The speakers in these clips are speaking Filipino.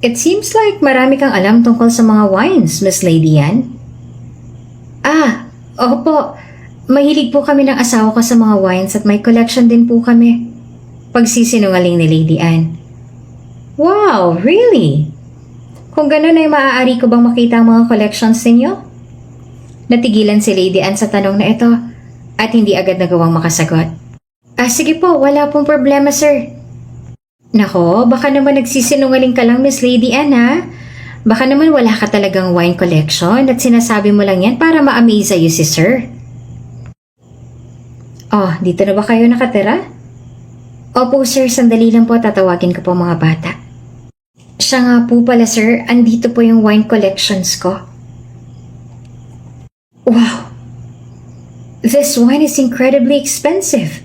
It seems like marami kang alam tungkol sa mga wines, Miss Lady Anne. Opo. Mahilig po kami ng asawa ko sa mga wines at may collection din po kami. Pagsisinungaling ni Lady Anne. Wow, really? Kung gano'n ay maaari ko bang makita ang mga collections ninyo? Natigilan si Lady Anne sa tanong na ito at hindi agad nagawang makasagot. Sige po, wala pong problema, sir. Nako, baka naman nagsisinungaling ka lang, Miss Lady Anne, ha? Baka naman wala ka talagang wine collection at sinasabi mo lang yan para ma-amaze sa'yo si sir. Oh, dito na ba kayo nakatira? Opo, sir, sandali lang po, tatawagin ko po mga bata. Siya nga po pala, sir, andito po yung wine collections ko. Wow! This wine is incredibly expensive.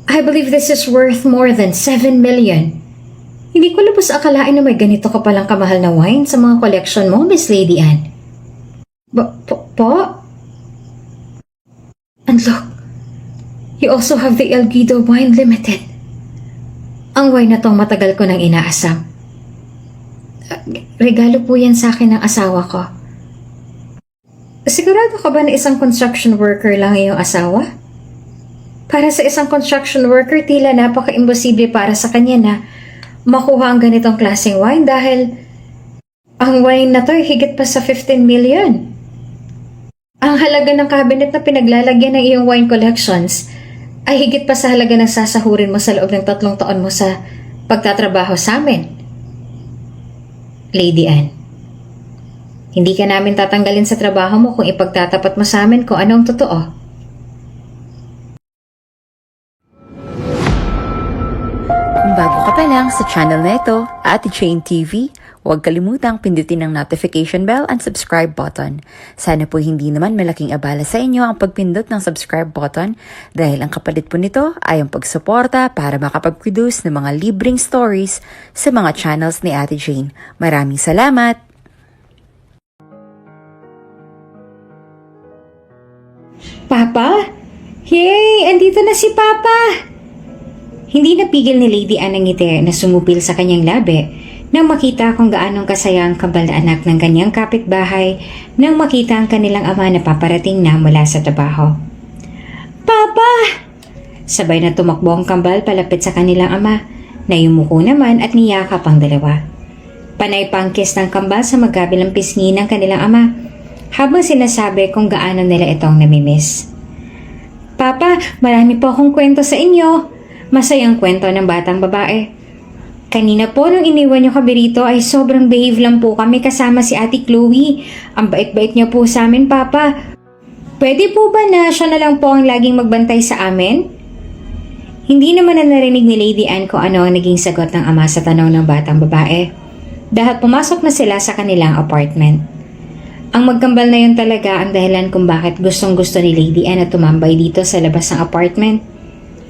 I believe this is worth more than 7 million. Hindi ko lubos akalain na may ganito ka palang kamahal na wine sa mga collection mo, Miss Lady Anne. Po? And look, you also have the El Guido Wine Limited. Ang wine na tong matagal ko nang inaasam. Regalo po yan sa akin ng asawa ko. Sigurado ka ba na isang construction worker lang iyong asawa? Para sa isang construction worker, tila napaka-imposible para sa kanya na makuha ang ganitong klaseng wine dahil ang wine na to ay higit pa sa 15 million. Ang halaga ng cabinet na pinaglalagyan ng iyong wine collections ay higit pa sa halaga ng sasahurin mo sa loob ng 3 taon mo sa pagtatrabaho sa amin. Lady Anne, hindi ka namin tatanggalin sa trabaho mo kung ipagtatapat mo sa amin kung anong totoo. Kung bago ka pa lang sa channel na ito, Ate Jane TV, huwag kalimutang pindutin ang notification bell and subscribe button. Sana po hindi naman malaking abala sa inyo ang pagpindot ng subscribe button dahil ang kapalit po nito ay ang pagsuporta para makapag-produce ng mga libreng stories sa mga channels ni Ate Jane. Maraming salamat! Papa? Yay! Andito na si Papa! Hindi napigil ni Lady Anne ang ngiti na sumupil sa kanyang labi nang makita kung gaanong kasaya ang kambal na anak ng kanyang kapitbahay nang makita ang kanilang ama na paparating na mula sa trabaho. Papa! Sabay na tumakbo ang kambal palapit sa kanilang ama na yumuko naman at niyakap ang dalawa. Panay pang kiss ng kambal sa magkabilang pisngi ng kanilang ama habang sinasabi kung gaano nila itong namimiss. Papa, marami po akong kwento sa inyo. Masayang kwento ng batang babae. Kanina po nung iniwan niyo kami rito ay sobrang behave lang po kami kasama si Ate Chloe. Ang bait-bait niya po sa amin, Papa. Pwede po ba na siya na lang po ang laging magbantay sa amin? Hindi naman na narinig ni Lady Anne kung ano ang naging sagot ng ama sa tanong ng batang babae. Dahil pumasok na sila sa kanilang apartment. Ang magkambal na yun talaga ang dahilan kung bakit gustong-gusto ni Lady Anne na tumambay dito sa labas ng apartment.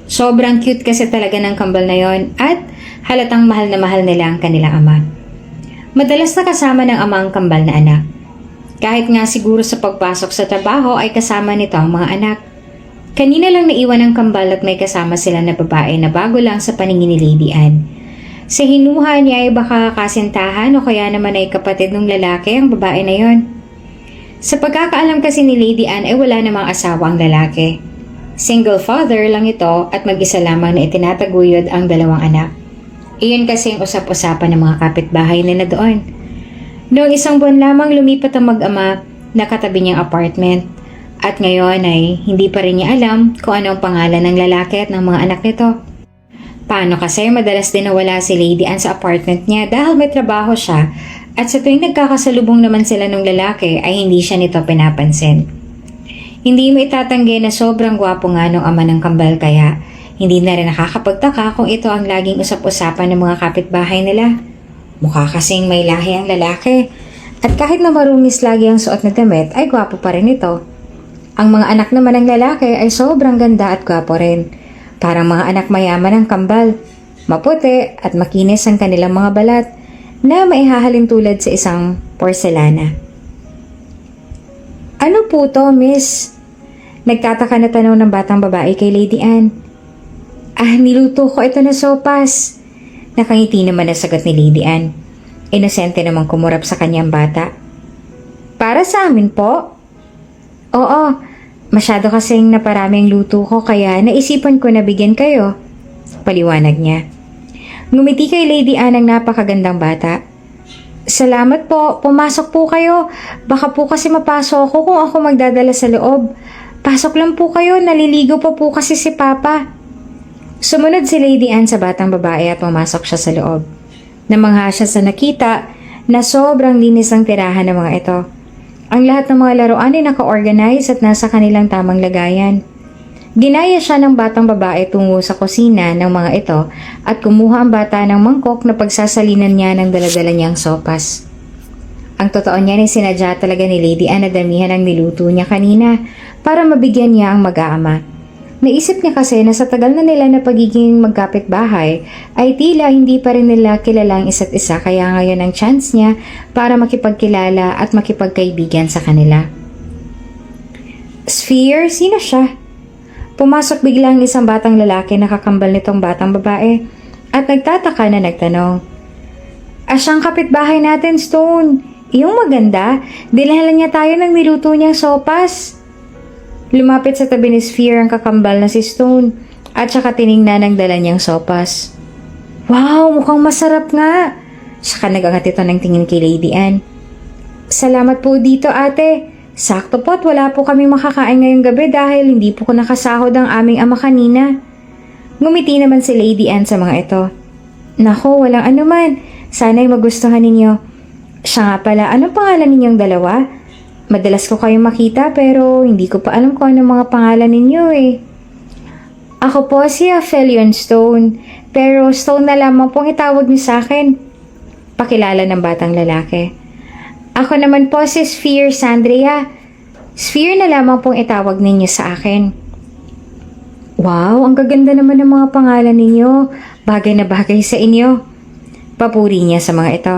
Sobrang cute kasi talaga ng kambal na yon at halatang mahal na mahal nila ang kanilang ama. Madalas na kasama ng ama ang kambal na anak. Kahit nga siguro sa pagpasok sa trabaho ay kasama nito ang mga anak. Kanina lang naiwan ang kambal at may kasama sila na babae na bago lang sa paningin ni Lady Anne. Sa hinuha niya ay baka kasintahan o kaya naman ay kapatid ng lalaki ang babae na yon. Sa pagkakaalam kasi ni Lady Anne ay wala namang asawa ang lalaki. Single father lang ito at mag-isa lamang na itinataguyod ang 2 anak. Iyon kasi ang usap-usapan ng mga kapitbahay nila doon. Noong 1 buwan lamang lumipat ang mag-ama na katabi niyang apartment at ngayon ay hindi pa rin niya alam kung ano ang pangalan ng lalaki at ng mga anak nito. Paano kasi madalas din nawala si Lady Anne sa apartment niya dahil may trabaho siya at sa tuwing nagkakasalubong naman sila ng lalaki ay hindi siya nito pinapansin. Hindi mo itatanggi na sobrang gwapo nga ng ama ng kambal kaya hindi na rin nakakapagtaka kung ito ang laging usap-usapan ng mga kapitbahay nila. Mukha kasing may lahi ang lalaki at kahit na marumis lagi ang suot na damit ay gwapo pa rin ito. Ang mga anak naman ng lalaki ay sobrang ganda at gwapo rin. Parang mga anak mayaman ng kambal. Maputi at makinis ang kanilang mga balat na maihahalin tulad sa isang porselana. Ano po to, miss? Nagtataka na tanong ng batang babae kay Lady Anne. Niluto ko ito na sopas. Nakangiti naman na sagot ni Lady Anne. Inosente namang kumurap sa kanyang bata. Para sa amin po? Oo, masyado kasing naparaming luto ko kaya naisipan ko na bigyan kayo. Paliwanag niya. Ngumiti kay Lady Anne ang napakagandang bata. Salamat po, pumasok po kayo. Baka po kasi mapasok ako kung ako magdadala sa loob. Pasok lang po kayo, naliligo pa po kasi si Papa. Sumunod si Lady Anne sa batang babae at pumasok siya sa loob. Namangha siya sa nakita na sobrang linis ang tirahan ng mga ito. Ang lahat ng mga laruan ay naka-organize at nasa kanilang tamang lagayan. Ginaya siya ng batang babae tungo sa kusina ng mga ito at kumuha ang bata ng mangkok na pagsasalinan niya ng daladala niyang sopas. Ang totoo niya ay sinadya talaga ni Lady Anne na damihan ang niluto niya kanina para mabigyan niya ang mag-aama. Naisip niya kasi na sa tagal na nila na pagiging magkapit-bahay ay tila hindi pa rin nila kilala ang isa't isa kaya ngayon ang chance niya para makipagkilala at makipagkaibigan sa kanila. Sphere, sino siya? Pumasok biglang isang batang lalaki na kakambal nitong batang babae at nagtataka na nagtanong. Asyang kapitbahay natin, Stone. Iyong maganda, dinahalan niya tayo ng niluto niyang sopas. Lumapit sa tabi ni Sphere ang kakambal na si Stone at saka tiningnan ang dala niyang sopas. Wow, mukhang masarap nga. Saka nagangat ito ng tingin kay Lady Anne. Salamat po dito, ate. Sakto po't wala po kami makakain ngayong gabi dahil hindi po ko nakasahod ang aming ama kanina. Ngumiti naman si Lady Anne sa mga ito. Nako, walang anuman. Sana'y magustuhan ninyo. Siya nga pala, anong pangalan ninyong dalawa? Madalas ko kayong makita pero hindi ko pa alam kung anong mga pangalan ninyo eh. Ako po si Aphelion Stone, pero Stone na lamang pong itawag niyo sa akin. Pakilala ng batang lalaki. Ako naman po si Sphere Sandria. Sphere na lamang pong itawag ninyo sa akin. Wow, ang gaganda naman ng mga pangalan ninyo. Bagay na bagay sa inyo. Papuri niya sa mga ito.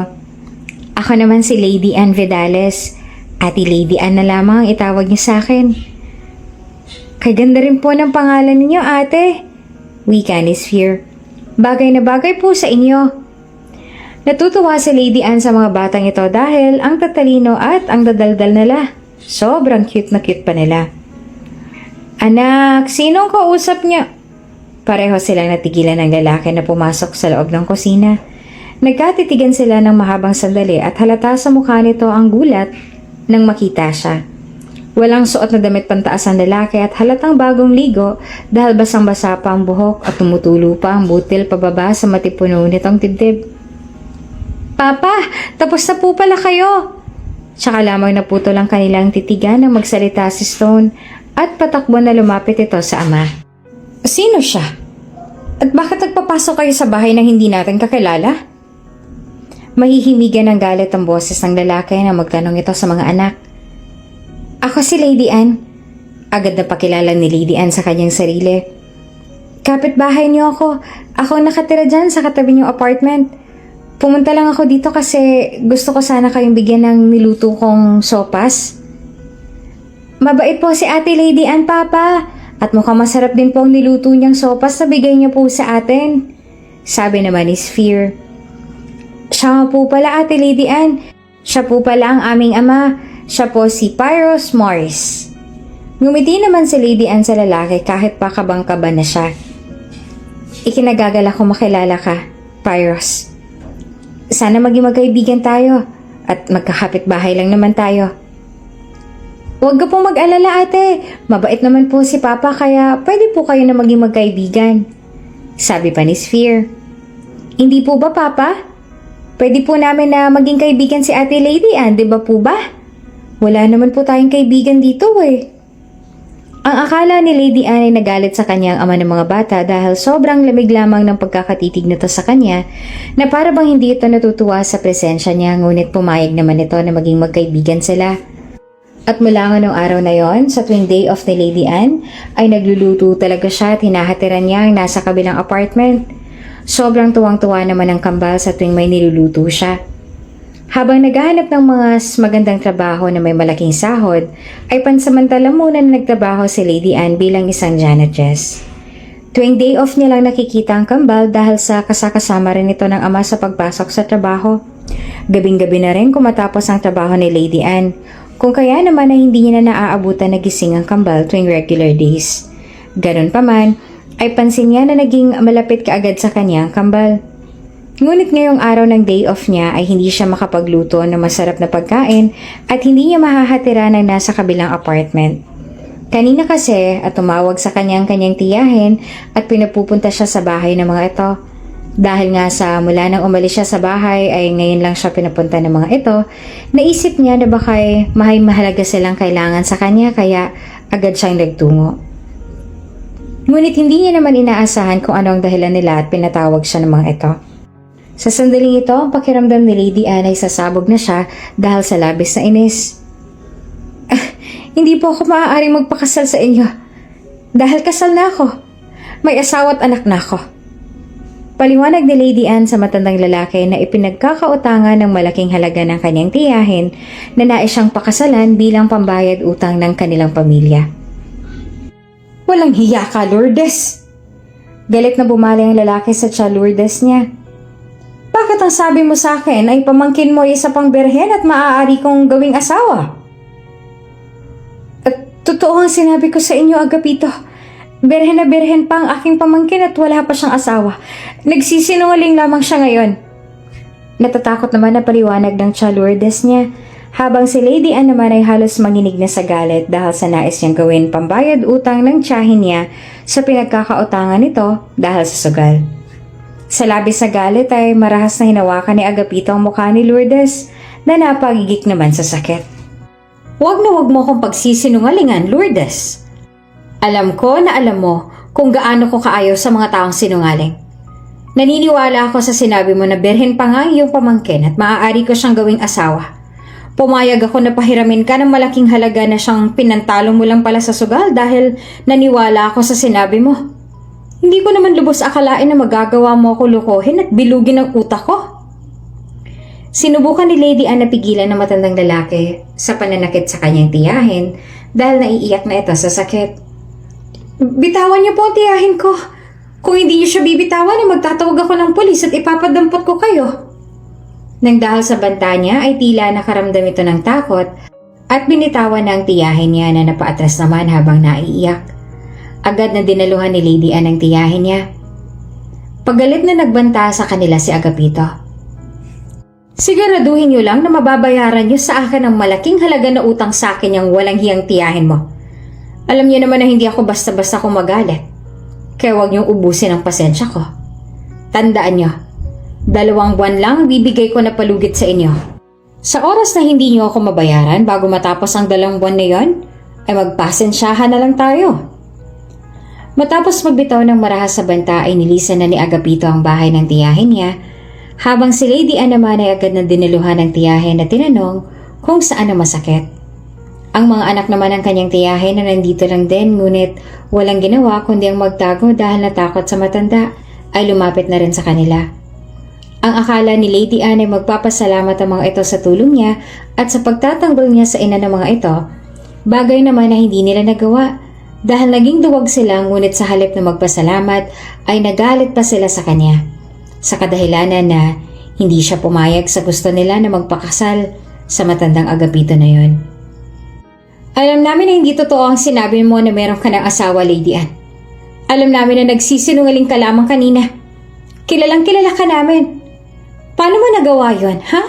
Ako naman si Lady Anne Vidales. Ati Lady Anne na lamang ang itawag niyo sa akin. Kaganda rin po ng pangalan ninyo, ate. Wika ni Sphere. Bagay na bagay po sa inyo. Natutuwa si Lady Anne sa mga batang ito dahil ang tatalino at ang dadaldal nila. Sobrang cute na cute pa nila. Anak, sinong kausap niya? Pareho silang natigilan ng lalaki na pumasok sa loob ng kusina. Nagkatitigan sila ng mahabang sandali at halata sa mukha nito ang gulat nang makita siya. Walang suot na damit pantaas ang lalaki at halatang bagong ligo dahil basang-basa pa ang buhok at tumutulo pa ang butil pababa sa matipuno nitong dibdib. Papa, tapos na po pala kayo. Tsaka lamang naputo lang kanilang titigan nang magsalita si Stone at patakbo na lumapit ito sa ama. Sino siya? At bakit nagpapasok kayo sa bahay nang hindi natin kakilala? Mahihimigan ng galit ang boses ng lalaki na magtanong ito sa mga anak. Ako si Lady Anne. Agad na pakilala ni Lady Anne sa kanyang sarili. Kapitbahay niyo ako. Ako nakatira dyan sa katabi niyong apartment. Pumunta lang ako dito kasi gusto ko sana kayong bigyan ng niluto kong sopas. Mabait po si Ate Lady Anne, Papa. At mukhang masarap din po ang niluto niyang sopas na bigay niya po sa atin. Sabi naman ni Sphere. Siya po pala, Ate Lady Anne. Siya po pala ang aming ama. Siya po si Pyros Morris. Ngumiti naman si Lady Anne sa lalaki kahit pa kabang-kaba na siya. Ikinagagalak ko makilala ka, Pyros. Sana maging magkaibigan tayo at magkakapit-bahay lang naman tayo. Huwag ka pong mag-alala, ate. Mabait naman po si Papa kaya pwede po kayo na maging magkaibigan. Sabi pa ni Sphere. Hindi po ba, Papa? Pwede po namin na maging kaibigan si Ate Lady Anne, di ba po ba? Wala naman po tayong kaibigan dito eh. Ang akala ni Lady Anne ay nagalit sa kanyang ama ng mga bata dahil sobrang lamig lamang ng pagkakatitig nito sa kanya na para bang hindi ito natutuwa sa presensya niya ngunit pumayag naman ito na maging magkaibigan sila. At mula nga nung araw na yon, sa tuwing day off ni Lady Anne, ay nagluluto talaga siya at hinahatiran niya ang nasa kabilang apartment. Sobrang tuwang-tuwa naman ang kambal sa tuwing may niluluto siya. Habang naghahanap ng mga magandang trabaho na may malaking sahod, ay pansamantala muna na nagtrabaho si Lady Anne bilang isang janitress. Tuwing day off niya lang nakikita ang kambal dahil sa kasakasama rin ito ng ama sa pagpasok sa trabaho. Gabing-gabi na rin kung matapos ang trabaho ni Lady Anne. Kung kaya naman ay hindi niya na naaabutan na gising ang kambal tuwing regular days. Ganun pa man, ay pansin niya na naging malapit kaagad sa kanya ang kambal. Ngunit ngayong araw ng day off niya ay hindi siya makapagluto ng masarap na pagkain at hindi niya mahahatira ng nasa kabilang apartment. Kanina kasi at tumawag sa kanyang tiyahin at pinapupunta siya sa bahay ng mga ito. Dahil nga sa mula nang umalis siya sa bahay ay ngayon lang siya pinapunta ng mga ito, naisip niya na baka may mahalaga silang kailangan sa kanya kaya agad siyang nagtungo. Ngunit hindi niya naman inaasahan kung ano ang dahilan nila at pinatawag siya ng mga ito. Sa sandaling ito, ang pakiramdam ni Lady Anne ay sasabog na siya dahil sa labis na inis. Hindi po ako maaaring magpakasal sa inyo. Dahil kasal na ako. May asawa at anak na ako. Paliwanag ni Lady Anne sa matandang lalaki na ipinagkakautangan ng malaking halaga ng kanyang tiyahin na nais siyang pakasalan bilang pambayad utang ng kanilang pamilya. Walang hiya ka, Lourdes! Galit na bumali ang lalaki sa tiya Lourdes niya. Bakit ang sabi mo sa akin ay pamangkin mo isa pang berhen at maaari kong gawing asawa? At totoo ang sinabi ko sa inyo, Agapito. Berhen na berhen pa ang aking pamangkin at wala pa siyang asawa. Nagsisinungaling lamang siya ngayon. Natatakot naman na paliwanag ng tiya Lourdes niya, habang si Lady Anne naman ay halos manginig na sa galit dahil sa nais niyang gawin pambayad utang ng tiyahin niya sa pinagkakautangan nito dahil sa sugal. Sa labis sa galit ay marahas na hinawakan ni Agapito ang mukha ni Lourdes na napagigik naman sa sakit. Huwag mo akong pagsisinungalingan, Lourdes. Alam ko na alam mo kung gaano ko kaayaw sa mga taong sinungaling. Naniniwala ako sa sinabi mo na berhen pa nga iyong pamangkin at maaari ko siyang gawing asawa. Pumayag ako na pahiramin ka ng malaking halaga na siyang pinantalo mo lang pala sa sugal dahil naniwala ako sa sinabi mo. Hindi ko naman lubos akalain na magagawa mo ako lukohin at bilugin ang utak ko. Sinubukan ni Lady Anne na pigilan ng matandang lalaki sa pananakit sa kanyang tiyahin dahil naiiyak na ito sa sakit. Bitawan niyo po ang tiyahin ko. Kung hindi niyo siya bibitawan ay magtatawag ako ng pulis at ipapadampot ko kayo. Nang dahil sa banta niya ay tila nakaramdam ito ng takot at binitawan na ang tiyahin niya na napaatras naman habang naiiyak. Agad na dinaluhan ni Lady Anne ang tiyahin niya. Pagalit na nagbanta sa kanila si Agapito. Siguraduhin niyo lang na mababayaran niyo sa akin ang malaking halaga na utang sa akin yung walang hiyang tiyahin mo. Alam niyo naman na hindi ako basta-basta kumagalit. Kaya huwag niyong ubusin ang pasensya ko. Tandaan niyo, 2 buwan lang bibigay ko na palugit sa inyo. Sa oras na hindi niyo ako mabayaran bago matapos ang 2 buwan na yon, ay magpasensyahan na lang tayo. Matapos magbitaw ng marahas sa banta ay nilisan na ni Agapito ang bahay ng tiyahin niya, habang si Lady Anne naman ay agad na diniluhan ng tiyahin na tinanong kung saan ang masakit. Ang mga anak naman ng kanyang tiyahin na nandito lang din ngunit walang ginawa kundi ang magtago dahil natakot sa matanda ay lumapit na rin sa kanila. Ang akala ni Lady Anne ay magpapasalamat ang mga ito sa tulong niya at sa pagtatanggol niya sa ina ng mga ito, bagay naman na hindi nila nagawa. Dahil naging duwag sila ngunit sa halip na magpasalamat ay nagalit pa sila sa kanya. Sa kadahilanan na hindi siya pumayag sa gusto nila na magpakasal sa matandang Agapito na yon. Alam namin na hindi totoo ang sinabi mo na meron ka ng asawa, Lady Anne. Alam namin na nagsisinungaling ka lamang kanina. Kilalang kilala ka namin. Paano mo nagawa yon, ha?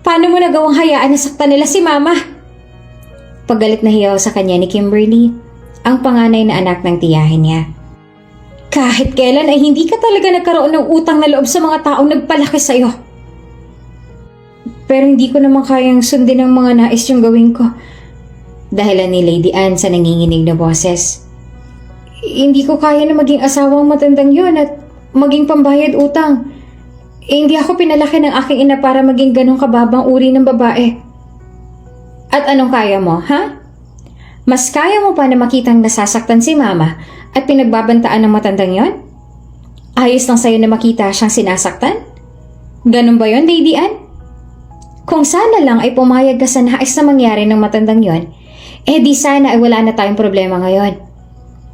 Paano mo nagawang hayaan na saktan nila si Mama? Paggalit na hiyaw sa kanya ni Kimberly, ang panganay na anak ng tiyahin niya. Kahit kailan ay hindi ka talaga nagkaroon ng utang na loob sa mga taong nagpalaki sa'yo. Pero hindi ko naman kayang sundin ang mga nais yung gawin ko. Dahilan ni Lady Anne sa nanginginig na boses. Hindi ko kaya na maging asawang matandang yun at maging pambayad utang. Hindi ako pinalaki ng aking ina para maging ganong kababang uri ng babae. At anong kaya mo, ha? Mas kaya mo pa na makitang nasasaktan si Mama at pinagbabantaan ng matandang yon? Ayos lang sa'yo na makita siyang sinasaktan? Ganun ba yon, Lady Anne? Kung sana lang ay pumayag ka sa nais na mangyari ng matandang yon, di sana ay wala na tayong problema ngayon.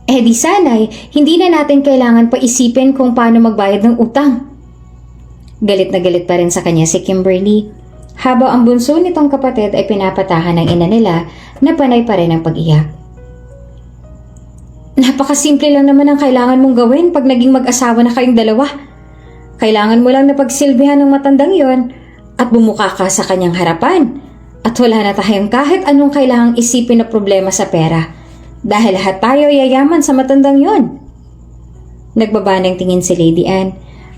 Di sana ay hindi na natin kailangan pa isipin kung paano magbayad ng utang. Galit na galit pa rin sa kanya si Kimberly, habang ang bunso nitong kapatid ay pinapatahan ng ina nila na panay pa rin ang pag-iyak. Napakasimple lang naman ang kailangan mong gawin pag naging mag-asawa na kayong dalawa. Kailangan mo lang na pagsilbihan ng matandang yon at bumuka ka sa kanyang harapan. At wala na tayong kahit anong kailangang isipin na problema sa pera. Dahil lahat tayo yayaman sa matandang yon. Nagbaba ng tingin si Lady Anne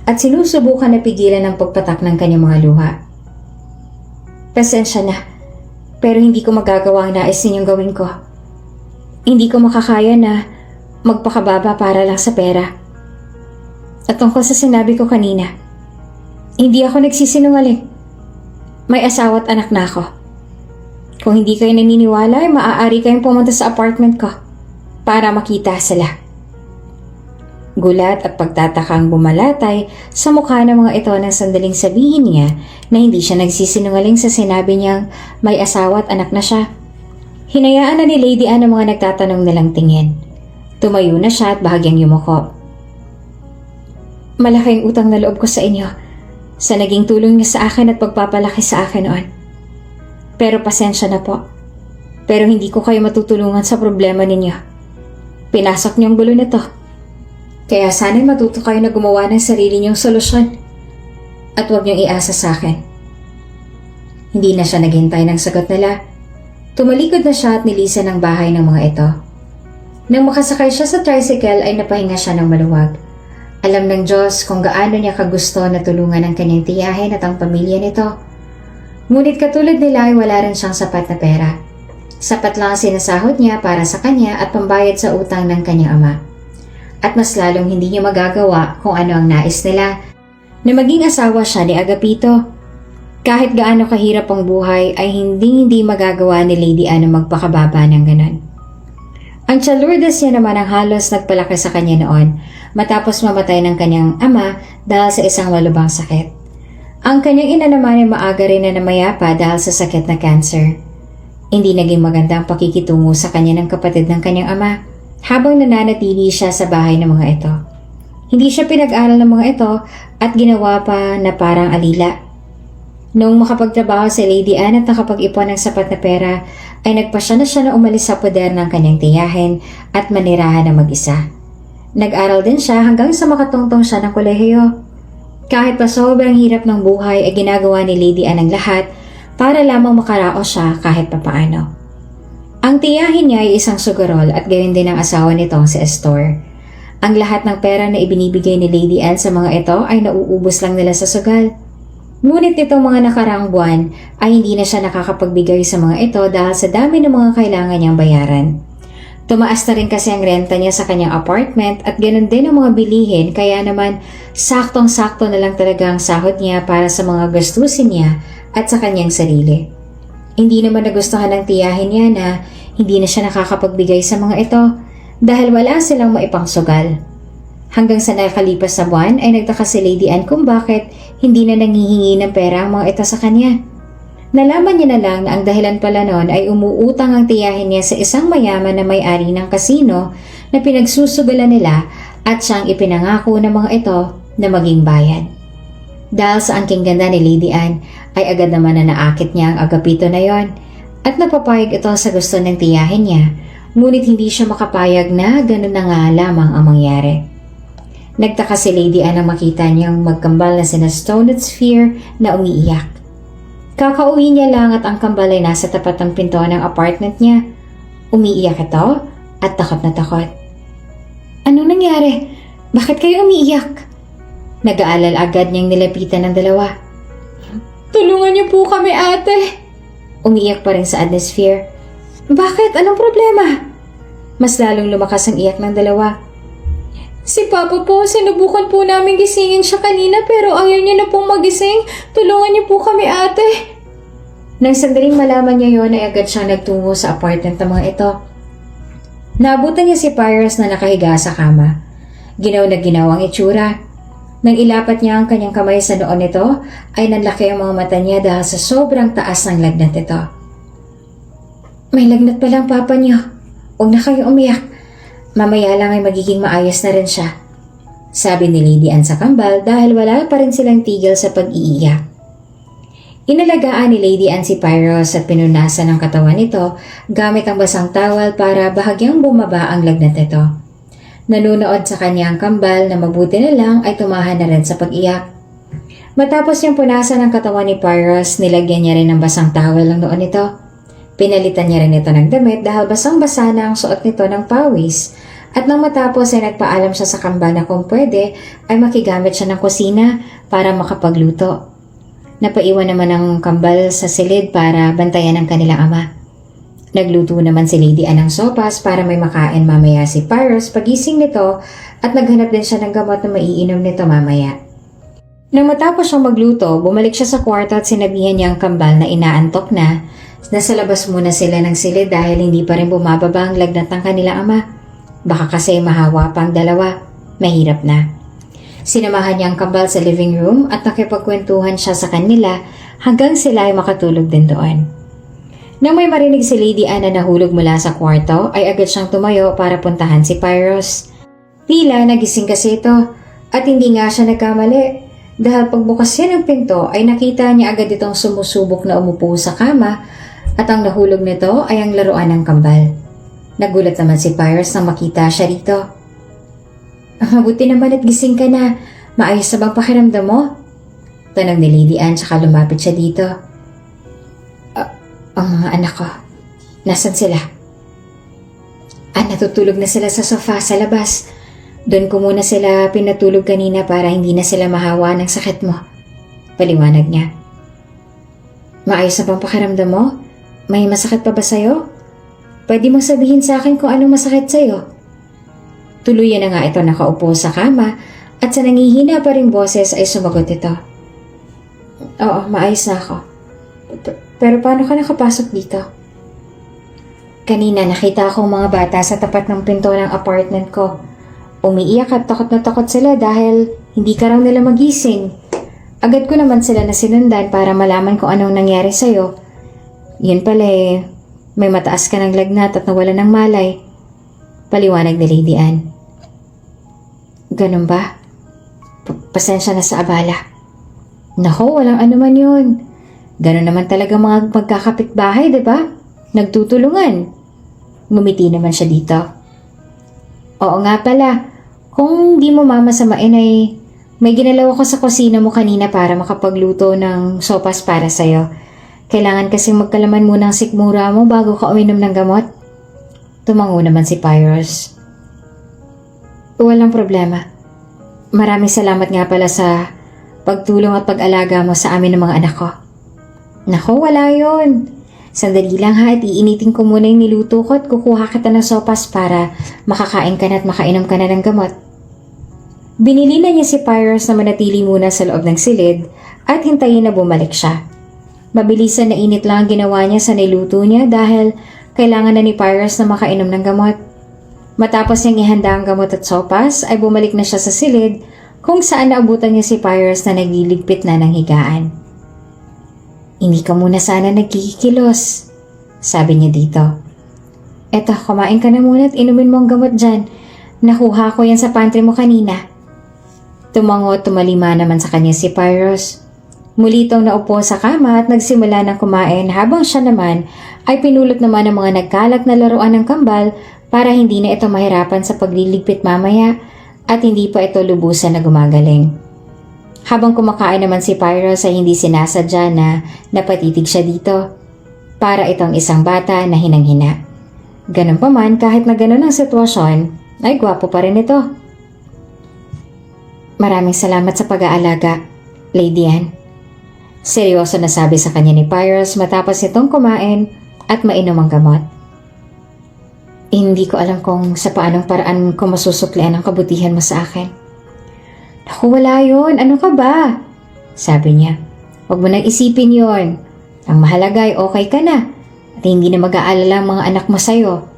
at sinusubukan na pigilan ang pagpatak ng kanyang mga luha. Pasensya na, pero hindi ko magagawa ang nais ninyong gawin ko. Hindi ko makakaya na magpakababa para lang sa pera. At tungkol sa sinabi ko kanina, hindi ako nagsisinungaling. May asawa at anak na ako. Kung hindi kayo naniniwala, ay maaari kayong pumunta sa apartment ko para makita sila. Gulat at pagtatakang bumalatay sa mukha ng mga ito nang sandaling sabihin niya na hindi siya nagsisinungaling sa sinabi niyang may asawa at anak na siya. Hinayaan na ni Lady Anne ang mga nagtatanong nilang tingin. Tumayo na siya at bahagyang yumuko. Malaking utang na loob ko sa inyo sa naging tulong niyo sa akin at pagpapalaki sa akin noon. Pero pasensya na po. Pero hindi ko kayo matutulungan sa problema ninyo. Pinasok niyong gulo nito. Kaya sana'y matuto kayo na gumawa ng sarili niyong solusyon. At huwag niyong iasa sa akin. Hindi na siya naghintay ng sagot nila. Tumalikod na siya at nilisan ang bahay ng mga ito. Nang makasakay siya sa tricycle ay napahinga siya ng maluwag. Alam ng Diyos kung gaano niya kagusto na tulungan ang kanyang tiyahin at ang pamilya nito. Ngunit katulad nila ay wala rin siyang sapat na pera. Sapat lang ang sinasahod niya para sa kanya at pambayad sa utang ng kanyang ama. At mas lalong hindi niya magagawa kung ano ang nais nila na maging asawa siya ni Agapito. Kahit gaano kahirap ang buhay ay hindi magagawa ni Lady Anne magpakababa ng ganon. Ang Tia Lourdes niya naman ang halos nagpalaki sa kanya noon matapos mamatay ng kanyang ama dahil sa isang malubhang sakit. Ang kanyang ina naman ay maaga rin na namayapa dahil sa sakit na cancer. Hindi naging maganda ang pakikitungo sa kanya ng kapatid ng kanyang ama habang nananatili siya sa bahay ng mga ito. Hindi siya pinag-aral ng mga ito at ginawa pa na parang alila. Noong makapagtrabaho si Lady Anne at nakapag-ipon ng sapat na pera, ay nagpasya na siya na umalis sa poder ng kanyang tiyahin at manirahan na mag-isa. Nag-aral din siya hanggang sa makatungtong siya ng kolehiyo. Kahit pa sobrang hirap ng buhay ay ginagawa ni Lady Anne ang lahat para lamang makaraos siya kahit papaano. Ang tiyahin niya ay isang sugarol at gayon din ang asawa nitong si Estor. Ang lahat ng pera na ibinibigay ni Lady Anne sa mga ito ay nauubos lang nila sa sugal. Ngunit itong mga nakaraang buwan ay hindi na siya nakakapagbigay sa mga ito dahil sa dami ng mga kailangan niyang bayaran. Tumaas na rin kasi ang renta niya sa kanyang apartment at ganoon din ang mga bilihin kaya naman saktong-sakto na lang talaga ang sahod niya para sa mga gastusin niya at sa kanyang sarili. Hindi naman nagustuhan ng tiyahin niya na hindi na siya nakakapagbigay sa mga ito dahil wala silang maipangsugal. Hanggang sa nakalipas na buwan ay nagtaka si Lady Anne kung bakit hindi na nanghihingi ng pera ang mga ito sa kanya. Nalaman niya na lang na ang dahilan pala noon ay umuutang ang tiyahin niya sa isang mayaman na may-ari ng kasino na pinagsusugalan nila at siyang ipinangako ng mga ito na maging bayad. Dahil sa angking ganda ni Lady Anne ay agad naman na naakit niya ang Agapito na yon at napapayag ito sa gusto ng tiyahin niya, ngunit hindi siya makapayag na ganun na nga lamang ang mangyari. Nagtaka si Lady Anne nang makita niyang magkambal na sina Stone at Sphere na umiiyak. Kakauwi niya lang at ang kambal ay nasa tapat ng pinto ng apartment niya. Umiiyak ito at takot na takot. Anong nangyari? Bakit kayo umiiyak? Nag-aalala agad niyang nilapitan ng dalawa. Tulungan niyo po kami, ate. Umiiyak pa rin sa Sphere. Bakit? Anong problema? Mas lalong lumakas ang iyak ng dalawa. Si Papa po, sinubukan po namin gisingin siya kanina pero ayaw niya na pong magising. Tulungan niyo po kami, ate. Nang sandaling malaman niya yon ay agad siyang nagtungo sa apartment ng mga ito. Naabutan niya si Pyrus na nakahiga sa kama. Ginaw na ginaw ang itsura. Nang ilapat niya ang kanyang kamay sa noon nito, ay nanlaki ang mga mata niya dahil sa sobrang taas ng lagnat nito. May lagnat pa lang, Papa niyo. Huwag na kayo umiyak. Mamaya lang ay magiging maayos na rin siya. sabi ni Lady Anne sa kambal dahil wala pa rin silang tigil sa pag-iiyak. Inalagaan ni Lady Anne si Pyros at pinunasan ang katawan nito gamit ang basang towel para bahagyang bumaba ang lagnat nito. Nanunood sa kanya ang kambal na mabuti na lang ay tumahan na rin sa pag-iyak. Matapos niyang punasan ang katawan ni Pyros, nilagyan niya rin ng basang towel ang noon nito. Pinalitan niya rin ito ng damit dahil basang-basa na ang suot nito ng pawis. At nang matapos ay nagpaalam siya sa kambal na kung pwede ay makigamit siya ng kusina para makapagluto. Napaiwan naman ang kambal sa silid para bantayan ang kanilang ama. Nagluto naman si Lady Anne ng sopas para may makain mamaya si Pyros pagising nito at naghanap din siya ng gamot na maiinom nito mamaya. Nang matapos siyang magluto, bumalik siya sa kwarto at sinabihan niya ang kambal na inaantok na. Nasa labas muna sila ng silid dahil hindi pa rin bumababa ang lagnat ng kanilang ama. Baka kasi mahawa pa ang dalawa. Mahirap na. Sinamahan niya ang kambal sa living room at nakipagkwentuhan siya sa kanila hanggang sila ay makatulog din doon. Nang may marinig si Lady Anne na nahulog mula sa kwarto, ay agad siyang tumayo para puntahan si Pyros. Tila nagising kasi ito at hindi nga siya nagkamali dahil pagbukas niya ng pinto ay nakita niya agad itong sumusubok na umupo sa kama at ang nahulog nito ay ang laruan ng kambal. Nagulat naman si Pyros nang makita siya rito. Mabuti naman at gising ka na. Maayos na bang pakiramdam mo? Tanong ni Lady Anne tsaka lumapit siya dito. Ang mga anak ko, nasan sila? Natutulog na sila sa sofa sa labas. Doon ko muna sila pinatulog kanina para hindi na sila mahawa ng sakit mo. Paliwanag niya. Maayos na bang pakiramdam mo? May masakit pa ba sa'yo? Pwede mong sabihin sa akin kung anong masakit sa'yo. Tuluyan na nga ito nakaupo sa kama at sa nangihina pa ring boses ay sumagot ito. Oo, maayos na ako. Pero paano ka nakapasok dito? Kanina nakita akong mga bata sa tapat ng pinto ng apartment ko. Umiiyak at takot na takot sila dahil hindi ka raw nila magising. Agad ko naman sila na sinundan para malaman kung anong nangyari sa'yo. Yun pala may mataas ka ng lagnat at nawala ng malay. Paliwanag ni Lady Anne. Ganun ba? Pasensya na sa abala. Nako, walang anuman yun. Ganun naman talaga mga magkakapitbahay, di ba? Nagtutulungan. Ngumiti naman siya dito. Oo nga pala, kung di mo mamasamain ay may ginalaw ako sa kusina mo kanina para makapagluto ng sopas para sa'yo. Kailangan kasing magkalaman muna ang sikmura mo bago ka uminom ng gamot. Tumango naman si Pyros. Walang problema. Maraming salamat nga pala sa pagtulong at pag-alaga mo sa amin ng mga anak ko. Nako, wala yun. Sandali lang ha at iinitin ko muna yung niluto ko at kukuha kita ng sopas para makakain ka na at makainom ka na ng gamot. Binili na niya si Pyros na manatili muna sa loob ng silid at hintayin na bumalik siya. Mabilisan na init lang ang ginawa niya sa niluto niya dahil kailangan na ni Pyros na makainom ng gamot. Matapos niyang ihanda ang gamot at sopas ay bumalik na siya sa silid kung saan naabutan niya si Pyros na nagliligpit na ng higaan. Hindi ka muna sana nagkikilos, sabi niya dito. Eto, kumain ka na muna at inumin mo ang gamot dyan. Nakuha ko yan sa pantry mo kanina. Tumango at tumalima naman sa kanya si Pyros. Muli itong naupo sa kama at nagsimula ng kumain habang siya naman ay pinulot naman ng mga nagkalat na laruan ng kambal para hindi na ito mahirapan sa pagliligpit mamaya at hindi pa ito lubusan na gumagaling. Habang kumakain naman si Pyros ay hindi sinasadya na napatitig siya dito. Para itong isang bata na hinang-hina. Ganun pa man, kahit na ganun ang sitwasyon, ay gwapo pa rin ito. Maraming salamat sa pag-aalaga, Lady Anne. Seryoso na sabi sa kanya ni Pyros matapos itong kumain at mainom ang gamot. Hindi ko alam kung sa paanong paraan ko masusuklian ang kabutihan mo sa akin. Naku, wala yun. Ano ka ba? Sabi niya. Huwag mo nang isipin yon. Ang mahalaga ay okay ka na at hindi na mag-aalala ang mga anak mo sa'yo.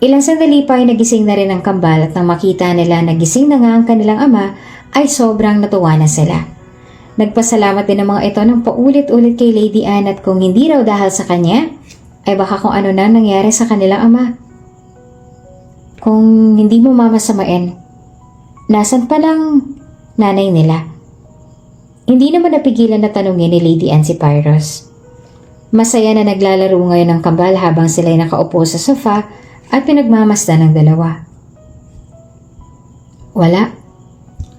Ilang sandali pa ay nagising na rin ang kambal at nang makita nila nagising na nga ang kanilang ama ay sobrang natuwa na sila. Nagpasalamat din ang mga ito ng paulit-ulit kay Lady Anne at kung hindi raw dahil sa kanya, ay baka kung ano na nangyari sa kanilang ama. Kung hindi mo mamasamain, nasan palang nanay nila? Hindi naman napigilan na tanungin ni Lady Anne si Pyros. Masaya na naglalaro ngayon ng kambal habang sila'y nakaupo sa sofa at pinagmamasdan ng dalawa. Wala,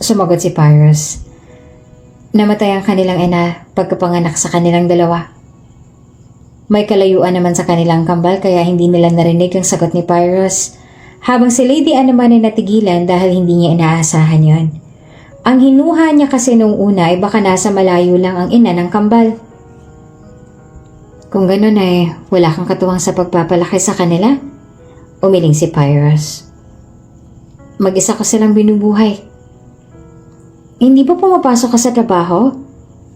sumagot si Pyros. Namatay ang kanilang ina pagkapanganak sa kanilang dalawa. May kalayuan naman sa kanilang kambal kaya hindi nila narinig ang sagot ni Pyros, habang si Lady Anne naman ay natigilan dahil hindi niya inaasahan yon. Ang hinuha niya kasi nung una ay baka nasa malayo lang ang ina ng kambal. Kung ganun ay wala kang katuwang sa pagpapalaki sa kanila, umiling si Pyros. Mag-isa ko silang binubuhay. Hindi ba pumapasok ka sa trabaho?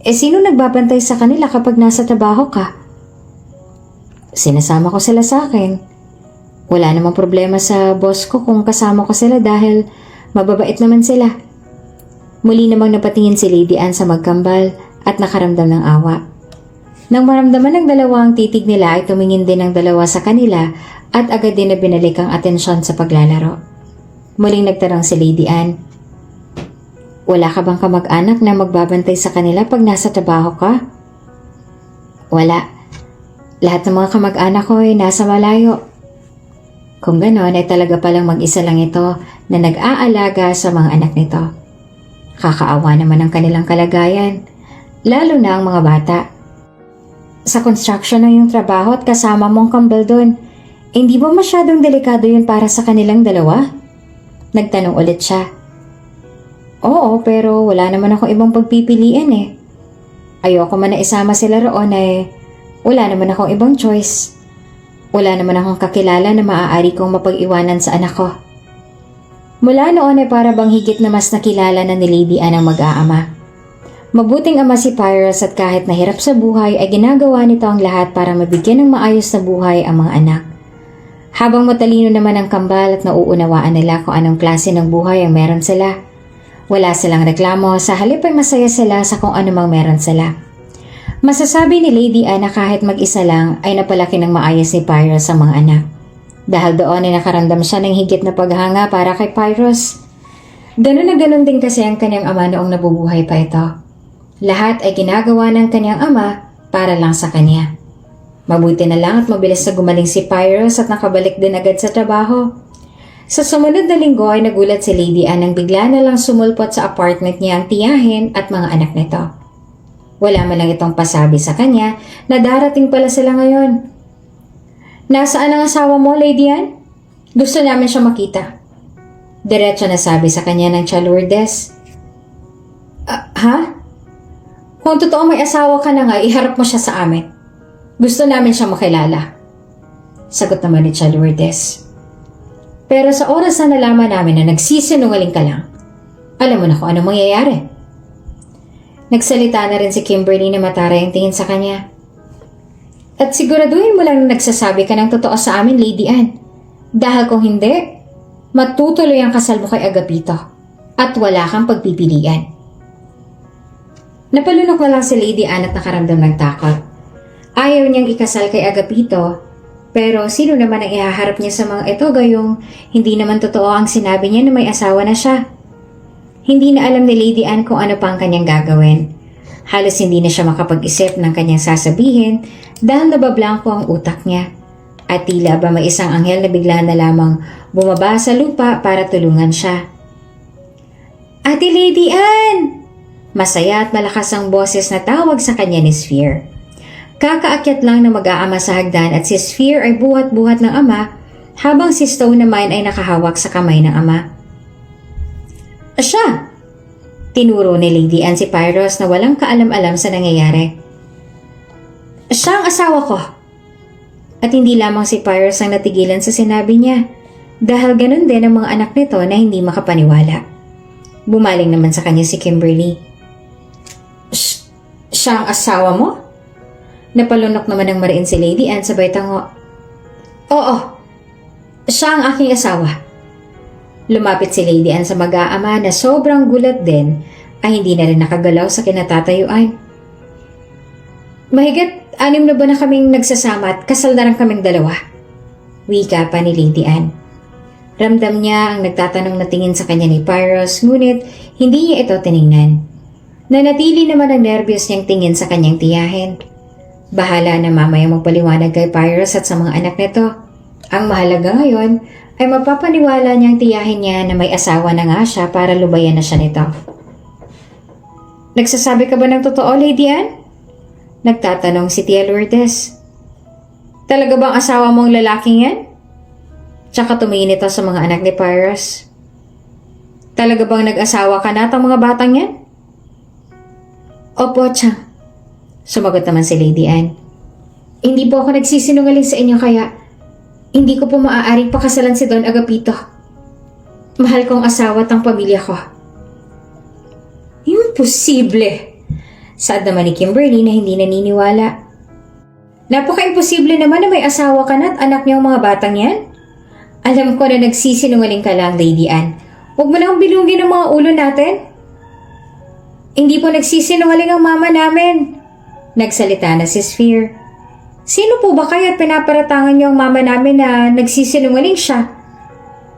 Sino nagbabantay sa kanila kapag nasa trabaho ka? Sinasama ko sila sa akin. Wala namang problema sa boss ko kung kasama ko sila dahil mababait naman sila. Muli namang napatingin si Lady Anne sa magkambal at nakaramdam ng awa. Nang maramdaman ng dalawa ang titig nila ay tumingin din ng dalawa sa kanila at agad din na binalik ang atensyon sa paglalaro. Muling nagtanong si Lady Anne, wala ka bang kamag-anak na magbabantay sa kanila pag nasa trabaho ka? Wala. Lahat ng mga kamag-anak ko ay nasa malayo. Kung ganon ay talaga palang mag-isa lang ito na nag-aalaga sa mga anak nito. Kakaawa naman ang kanilang kalagayan, lalo na ang mga bata. Sa construction na yung trabaho at kasama mong kambal doon, hindi ba masyadong delikado yun para sa kanilang dalawa? Nagtanong ulit siya. Oo, pero wala naman ako ibang pagpipilian eh. Ayoko man na isama sila roon eh, wala naman akong ibang choice. Wala naman akong kakilala na maaari kong mapag-iwanan sa anak ko. Mula noon ay para bang higit na mas nakilala na ni Lady Anne ang mag-aama. Mabuting ama si Pyros at kahit nahirap sa buhay ay ginagawa nito ang lahat para mabigyan ng maayos na buhay ang mga anak. Habang matalino naman ang kambal at nauunawaan nila kung anong klase ng buhay ang meron sila. Wala silang reklamo, sa halip ay masaya sila sa kung anumang meron sila. Masasabi ni Lady Anne na kahit mag-isa lang ay napalaki ng maayos ni Pyros sa mga anak. Dahil doon ay nakaramdam siya ng higit na paghanga para kay Pyros. Ganun na ganun din kasi ang kanyang ama noong nabubuhay pa ito. Lahat ay ginagawa ng kanyang ama para lang sa kanya. Mabuti na lang at mabilis na gumaling si Pyros at nakabalik din agad sa trabaho. Sa sumunod na linggo ay nagulat si Lady Anne nang bigla na lang sumulpot sa apartment niya ang tiyahin at mga anak nito. Wala man lang itong pasabi sa kanya na darating pala sila ngayon. Nasaan ang asawa mo, Lady Anne? Gusto namin siya makita. Diretso na sabi sa kanya ng Tia Lourdes. Ha? Kung totoo may asawa ka na nga, iharap mo siya sa amin. Gusto namin siya makilala. Sagot naman ni Tia Lourdes. Pero sa oras na nalaman namin na nagsisinungaling ka lang, alam mo na kung anong mangyayari. Nagsalita na rin si Kimberly na mataray ang tingin sa kanya. At siguraduhin mo lang na nagsasabi ka ng totoo sa amin, Lady Anne. Dahil kung hindi, matutuloy ang kasal mo kay Agapito at wala kang pagpipilian. Napalunok na lang si Lady Anne at nakaramdam ng takot. Ayaw niyang ikasal kay Agapito, pero sino naman ang ihaharap niya sa mga ito gayong hindi naman totoo ang sinabi niya na may asawa na siya. Hindi na alam ni Lady Anne kung ano pa ang kanyang gagawin. Halos hindi na siya makapag-isip ng kanyang sasabihin dahil nabablangko ang utak niya. At tila ba may isang anghel na bigla na lamang bumaba sa lupa para tulungan siya. Ate Lady Anne! Masaya at malakas ang boses na tawag sa kanya ni Sphere. Kakaakyat lang na mag-aama sa hagdan at si Sphere ay buhat-buhat ng ama habang si Stone naman ay nakahawak sa kamay ng ama. Siya! Tinuro ni Lady Anne si Pyros na walang kaalam-alam sa nangyayari. Siya ang asawa ko. At hindi lamang si Pyros ang natigilan sa sinabi niya dahil ganun din ang mga anak nito na hindi makapaniwala. Bumaling naman sa kanya si Kimberly. Siya ang asawa mo? Napalunok naman ng mariin si Lady Anne sabay tango. Oo, siya ang aking asawa. Lumapit si Lady Anne sa mag-aama na sobrang gulat din ay hindi na rin nakagalaw sa kinatatayuan. Mahigit 6 na ba na kaming nagsasama at kasal na rin kaming dalawa? Wika pa ni Lady Anne. Ramdam niya ang nagtatanong na tingin sa kanya ni Pyros, ngunit hindi niya ito tiningnan. Nanatili naman ang nervyos niyang tingin sa kanyang tiyahin. Bahala na mamaya magpaliwanag kay Pyros at sa mga anak nito. Ang mahalaga ngayon ay mapapaniwala niyang tiyahin niya na may asawa na nga siya para lubayan na siya nito. Nagsasabi ka ba ng totoo, Lady Anne? Nagtatanong si Tia Lourdes. Talaga bang asawa mong lalaking yan? Tsaka tumingin ito sa mga anak ni Pyros. Talaga bang nag-asawa ka na at ang mga batang yan? Opo, Chang. Sumagot naman si Lady Anne. Hindi po ako nagsisinungaling sa inyo kaya hindi ko po maaaring pakasalan si Don Agapito. Mahal kong asawa at ang pamilya ko. Imposible! Saad naman ni Kimberly na hindi naniniwala. Napaka-imposible naman na may asawa ka na at anak niya ang mga batang yan. Alam ko na nagsisinungaling ka lang, Lady Anne. Huwag mo nang bilungin ang mga ulo natin. Hindi po nagsisinungaling ang mama namin. Nagsalita na si Sphere. Sino po ba kayo at pinaparatangan niyo ang mama namin na nagsisinungaling siya?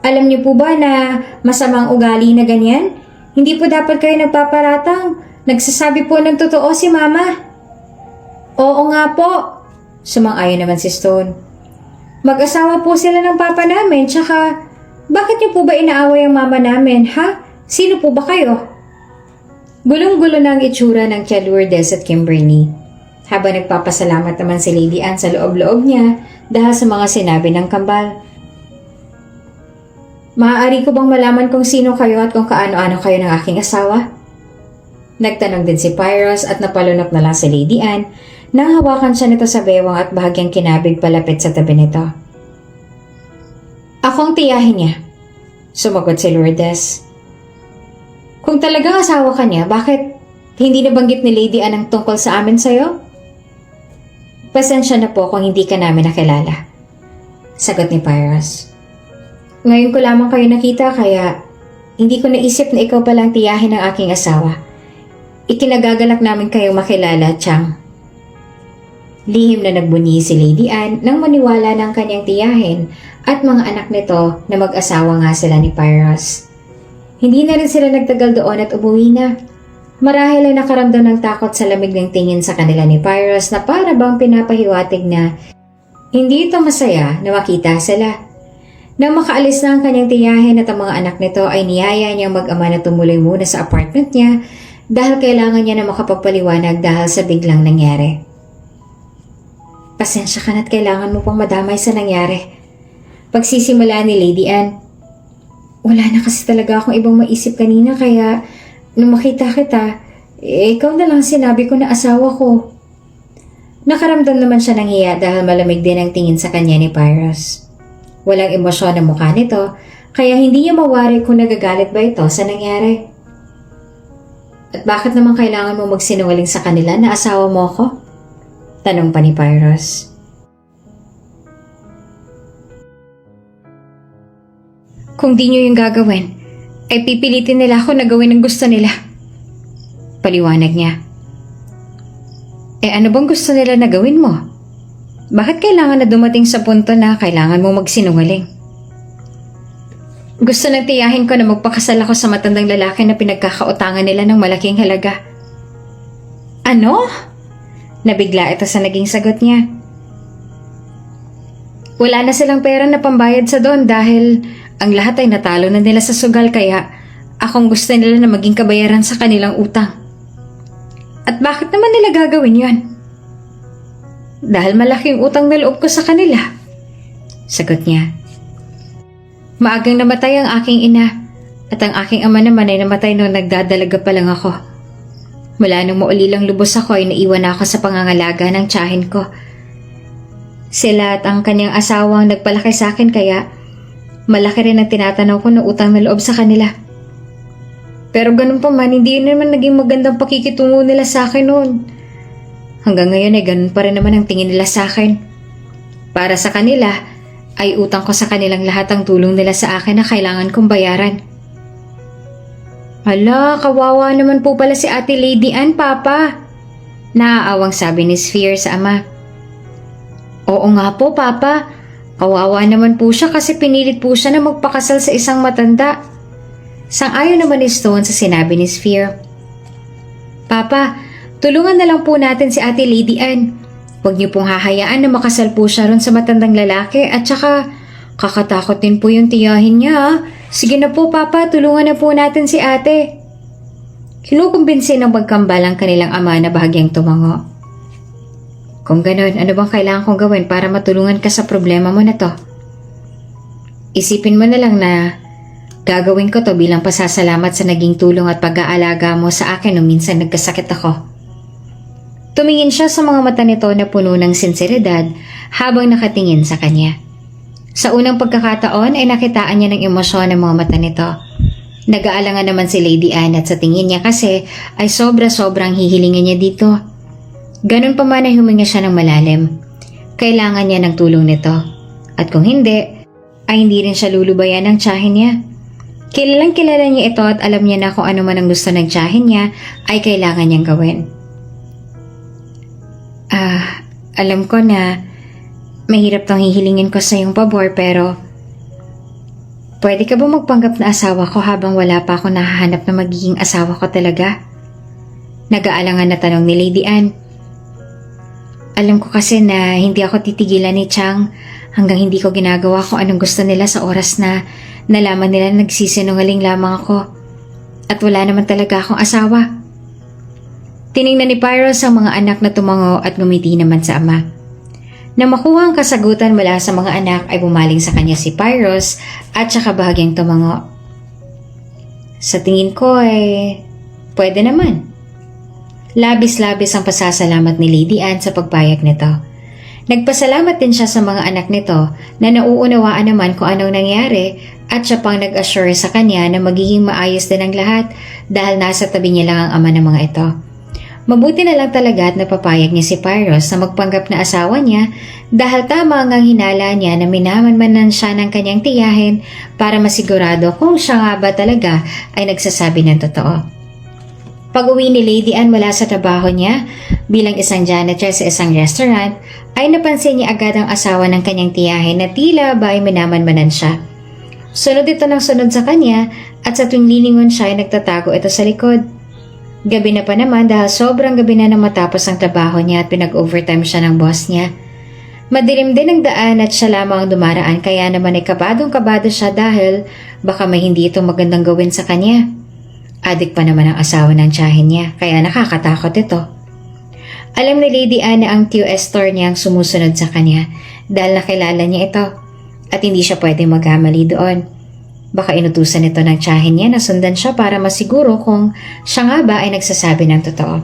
Alam niyo po ba na masamang ugali na ganyan? Hindi po dapat kayo nagpaparatang. Nagsasabi po ng totoo si mama. Oo nga po. Sumang-ayon naman si Stone. Mag-asawa po sila ng papa namin, tsaka bakit niyo po ba inaaway ang mama namin, ha? Sino po ba kayo? Gulong-gulo na ang itsura ng Tia Lourdes at Kimberly. Habang nagpapasalamat naman si Lady Anne sa loob-loob niya dahil sa mga sinabi ng kambal. Maaari ko bang malaman kung sino kayo at kung kaano-ano kayo ng aking asawa? Nagtanong din si Pyros at napalunok na lang si Lady Anne nang hawakan siya nito sa bewang at bahagyang kinabig palapit sa tabi nito. Akong tiyahin niya, sumagot si Lourdes. Kung talagang asawa ka niya, bakit hindi nabanggit ni Lady Anne ang tungkol sa amin sa'yo? Pasensya na po kung hindi ka namin nakilala, sagot ni Pyros. Ngayon ko lamang kayo nakita kaya hindi ko naisip na ikaw palang tiyahin ng aking asawa. Ikinagagalak namin kayong makilala, Chang. Lihim na nagbunyi si Lady Anne nang maniwala ng kanyang tiyahin at mga anak nito na mag-asawa nga sila ni Pyros. Hindi na rin sila nagtagal doon at umuwi na. Marahil ay nakaramdam ng takot sa lamig ng tingin sa kanila ni Pyros na para bang pinapahiwatig na hindi ito masaya na makita sila. Nang makaalis na ang kanyang tiyahin at ang mga anak nito ay niyaya niyang mag-ama na tumuloy muna sa apartment niya dahil kailangan niya na makapagpaliwanag dahil sa biglang nangyari. Pasensya ka na't kailangan mo pang madamay sa nangyari. Pagsisimula ni Lady Anne, wala na kasi talaga akong ibang maisip kanina kaya nung makita kita, ikaw na lang sinabi ko na asawa ko. Nakaramdam naman siya ng hiya dahil malamig din ang tingin sa kanya ni Pyros. Walang emosyon ang mukha nito kaya hindi niya mawari kung nagagalit ba ito sa nangyari. At bakit naman kailangan mo magsinungaling sa kanila na asawa mo ako? Tanong pa ni Pyros. Kung di nyo yung gagawin, ay pipilitin nila ako na gawin ang gusto nila. Paliwanag niya. Ano bang gusto nila na gawin mo? Bakit kailangan na dumating sa punto na kailangan mo magsinungaling? Gusto ng tiyahin ko na magpakasal ako sa matandang lalaki na pinagkakautangan nila ng malaking halaga. Ano? Nabigla ito sa naging sagot niya. Wala na silang pera na pambayad sa doon dahil ang lahat ay natalo na nila sa sugal kaya akong gusto nila na maging kabayaran sa kanilang utang. At bakit naman nila gagawin yon? Dahil malaking utang na loob ko sa kanila. Sagot niya. Maagang namatay ang aking ina at ang aking ama naman ay namatay noong nagdadalaga pa lang ako. Mula nung maulilang lubos ako ay naiwan ako sa pangangalaga ng tiyahin ko. Sila at ang kanyang asawang nagpalaki sa akin kaya malaki rin ang tinatanaw ko ng utang na loob sa kanila. Pero ganun pa man, hindi naman naging magandang pakikitungo nila sa akin noon. Hanggang ngayon ay ganun pa rin naman ang tingin nila sa akin. Para sa kanila, ay utang ko sa kanilang lahat ang tulong nila sa akin na kailangan kong bayaran. Hala, kawawa naman po pala si Ate Lady Anne, Papa. Naaawang sabi ni Sphere sa ama. Oo nga po, Papa. Kawawa naman po siya kasi pinilit po siya na magpakasal sa isang matanda. Sang-ayon naman ni Stone sa sinabi ni Sphere. Papa, tulungan na lang po natin si Ate Lady Anne. Huwag niyo pong hahayaan na makasal po siya ron sa matandang lalaki at saka kakatakot din po yung tiyahin niya. Ha? Sige na po Papa, tulungan na po natin si ate. Kinukumbinsi ng pagkambal ang kanilang ama na bahagyang tumango. Kung ganun, ano bang kailangan kong gawin para matulungan ka sa problema mo na to? Isipin mo na lang na gagawin ko to bilang pasasalamat sa naging tulong at pag-aalaga mo sa akin nung minsan nagkasakit ako. Tumingin siya sa mga mata nito na puno ng sinseridad habang nakatingin sa kanya. Sa unang pagkakataon ay nakitaan niya ng emosyon ng mga mata nito. Nag-aalangan naman si Lady Anne at sa tingin niya kasi ay sobra-sobrang hihilingan niya dito. Ganun pa man ay huminga siya ng malalim. Kailangan niya ng tulong nito. At kung hindi, ay hindi rin siya lulubayan ng tiyahin niya. Kilalang kilala niya ito at alam niya na kung ano man ang gusto ng tiyahin niya ay kailangan niyang gawin. Alam ko na mahirap tong hihilingin ko sa iyong pabor pero pwede ka ba magpanggap na asawa ko habang wala pa ako nahahanap na magiging asawa ko talaga? Nag-aalangan na tanong ni Lady Anne. Alam ko kasi na hindi ako titigilan ni Chang hanggang hindi ko ginagawa kung anong gusto nila sa oras na nalaman nila na nagsisinungaling lamang ako at wala naman talaga akong asawa. Tiningnan ni Pyros ang mga anak na tumango at ngumiti naman sa ama. Nang makuha ang kasagutan mula sa mga anak ay bumaling sa kanya si Pyros at saka bahagyang tumango. Sa tingin ko ay pwede naman. Labis-labis ang pasasalamat ni Lady Anne sa pagpayag nito. Nagpasalamat din siya sa mga anak nito na nauunawaan naman kung anong nangyari at siya pang nag-assure sa kanya na magiging maayos din ang lahat dahil nasa tabi niya lang ang ama ng mga ito. Mabuti na lang talaga at napapayag niya si Pyros na magpanggap na asawa niya dahil tama ang hinala niya na minamanmanan siya ng kanyang tiyahin para masigurado kung siya nga ba talaga ay nagsasabi ng totoo. Pag-uwi ni Lady Anne mula sa trabaho niya bilang isang janitor sa isang restaurant ay napansin niya agad ang asawa ng kanyang tiyahin na tila ba ay minamanmanan siya. Sunod ito ng sunod sa kanya at sa tuwing lilingon siya ay nagtatago ito sa likod. Gabi na pa naman dahil sobrang gabi na nang matapos ang trabaho niya at pinag-overtime siya ng boss niya. Madilim din ang daan at siya lamang ang dumaraan kaya naman ay kabadong-kabado siya dahil baka may hindi ito magandang gawin sa kanya. Adik pa naman ang asawa ng tiyahin niya kaya nakakatakot ito. Alam ni Lady Anne na ang QS store niya ang sumusunod sa kanya dahil nakilala niya ito at hindi siya pwedeng magkamali doon. Baka inutusan ito ng tiyahin niya na sundan siya para masiguro kung siya nga ba ay nagsasabi ng totoo.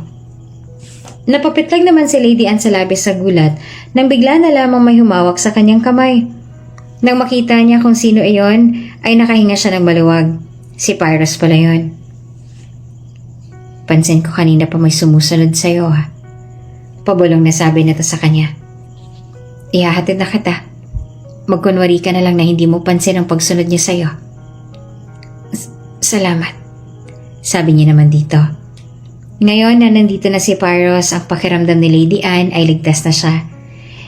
Napapitlag naman si Lady Anne sa labis sa gulat nang bigla na lamang may humawak sa kanyang kamay. Nang makita niya kung sino iyon, ay nakahinga siya ng maluwag. Si Pyros pala yun. Pansin ko kanina pa may sumusunod sa'yo ha. Pabulong na sabi nito sa kanya. Ihahatid na kita. Magkunwari ka na lang na hindi mo pansin ang pagsunod niya sa'yo. Salamat. Sabi niya naman dito. Ngayon na nandito na si Pyros, ang pakiramdam ni Lady Anne ay ligtas na siya.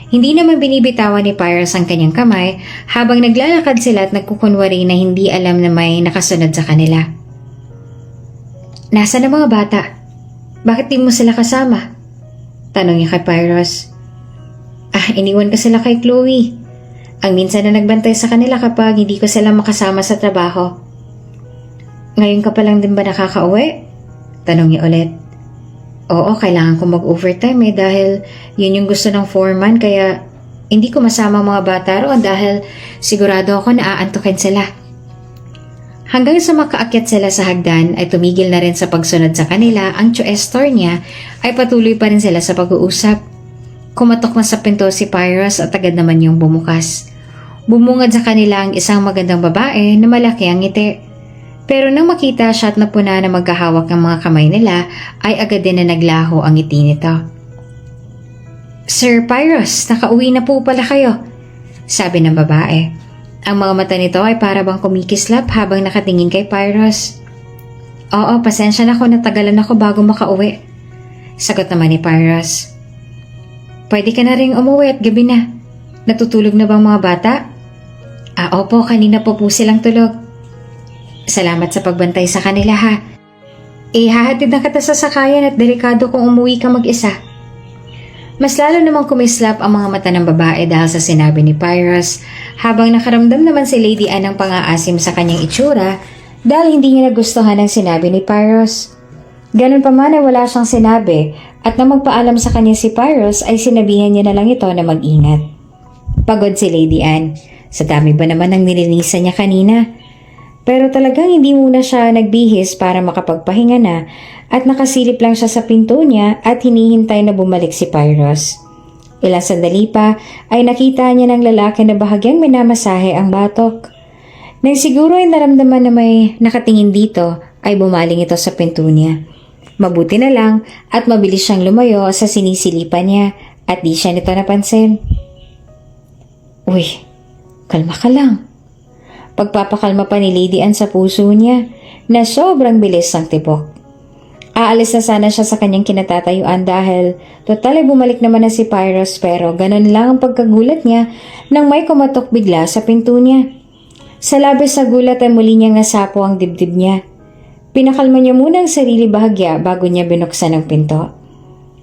Hindi naman binibitawan ni Pyros ang kanyang kamay habang naglalakad sila at nagkukunwari na hindi alam na may nakasunod sa kanila. Nasaan ang mga bata? Bakit di mo sila kasama? Tanong niya kay Pyros. Iniwan ko sila kay Chloe. Ang minsan na nagbantay sa kanila kapag hindi ko sila makasama sa trabaho. Ngayon ka pa lang din ba nakakauwi? Tanong niya ulit. Oo, kailangan ko mag-overtime dahil yun yung gusto ng foreman kaya hindi ko masama ang mga bata roon dahil sigurado ako na aantukin sila. Hanggang sa makaakyat sila sa hagdan ay tumigil na rin sa pagsunod sa kanila ang QS store niya ay patuloy pa rin sila sa pag-uusap. Kumatok na sa pinto si Pyros at agad naman yung bumukas. Bumungad sa kanila ang isang magandang babae na malaki ang ngiti. Pero nang makita siya at napuna na magkahawak ng mga kamay nila, ay agad din na naglaho ang ngiti nito. Sir Pyros, nakauwi na po pala kayo, sabi ng babae. Ang mga mata nito ay para bang kumikislap habang nakatingin kay Pyros. Oo, pasensya na ako, natagalan ako bago makauwi. Sagot naman ni Pyros. Pwede ka na rin umuwi at gabi na. Natutulog na bang mga bata? Opo, kanina po silang tulog. Salamat sa pagbantay sa kanila ha. Hahatid na kita sa sakayan at delikado kung umuwi ka mag-isa. Mas lalo namang kumislap ang mga mata ng babae dahil sa sinabi ni Pyrrhus habang nakaramdam naman si Lady Anne ng pang-aasim sa kanyang itsura dahil hindi niya nagustuhan ang sinabi ni Pyrrhus. Ganun pa man ay wala siyang sinabi at nang magpaalam sa kanya si Pyrrhus ay sinabihan niya na lang ito na mag-ingat. Pagod si Lady Anne. Sa dami ba naman ang nilinisan niya kanina? Pero talagang hindi muna siya nagbihis para makapagpahinga na at nakasilip lang siya sa pinto niya at hinihintay na bumalik si Pyrrhus. Ilang sandali pa ay nakita niya ng lalaki na bahagyang minamasahe ang batok. Nang siguro ay naramdaman na may nakatingin dito ay bumaling ito sa pinto niya. Mabuti na lang at mabilis siyang lumayo sa sinisilipan niya at di siya nito napansin. Uy, kalma ka lang. Pagpapakalma pa ni Lady Anne sa puso niya na sobrang bilis ng tibok. Aalis na sana siya sa kanyang kinatatayuan dahil total ay bumalik naman na si Pyrrhus pero ganun lang ang pagkagulat niya nang may kumatok bigla sa pinto niya. Sa labis na gulat ay muli niya ngasapo ang dibdib niya. Pinakalma niya muna ang sarili bahagya bago niya binuksan ang pinto.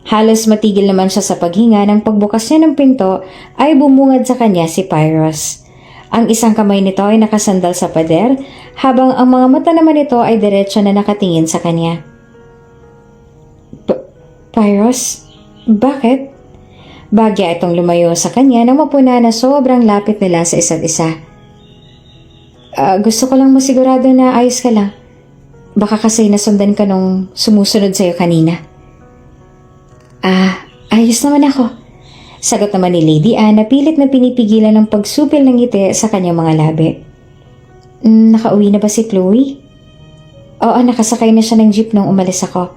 Halos matigil naman siya sa paghinga nang pagbukas niya ng pinto ay bumungad sa kanya si Pyrrhus. Ang isang kamay nito ay nakasandal sa pader habang ang mga mata naman nito ay diretso na nakatingin sa kanya. Pyrrhus? Bakit? Bagya itong lumayo sa kanya nang mapuna na sobrang lapit nila sa isa't isa. Gusto ko lang masigurado na ayos ka lang. Baka kasi nasundan ka nung sumusunod sa'yo kanina. Ayos naman ako. Sagot naman ni Lady Anne na pilit na pinipigilan ng pagsupil ng ngiti sa kanyang mga labi. Nakauwi na ba si Chloe? Oo, nakasakay na siya ng jeep nung umalis ako.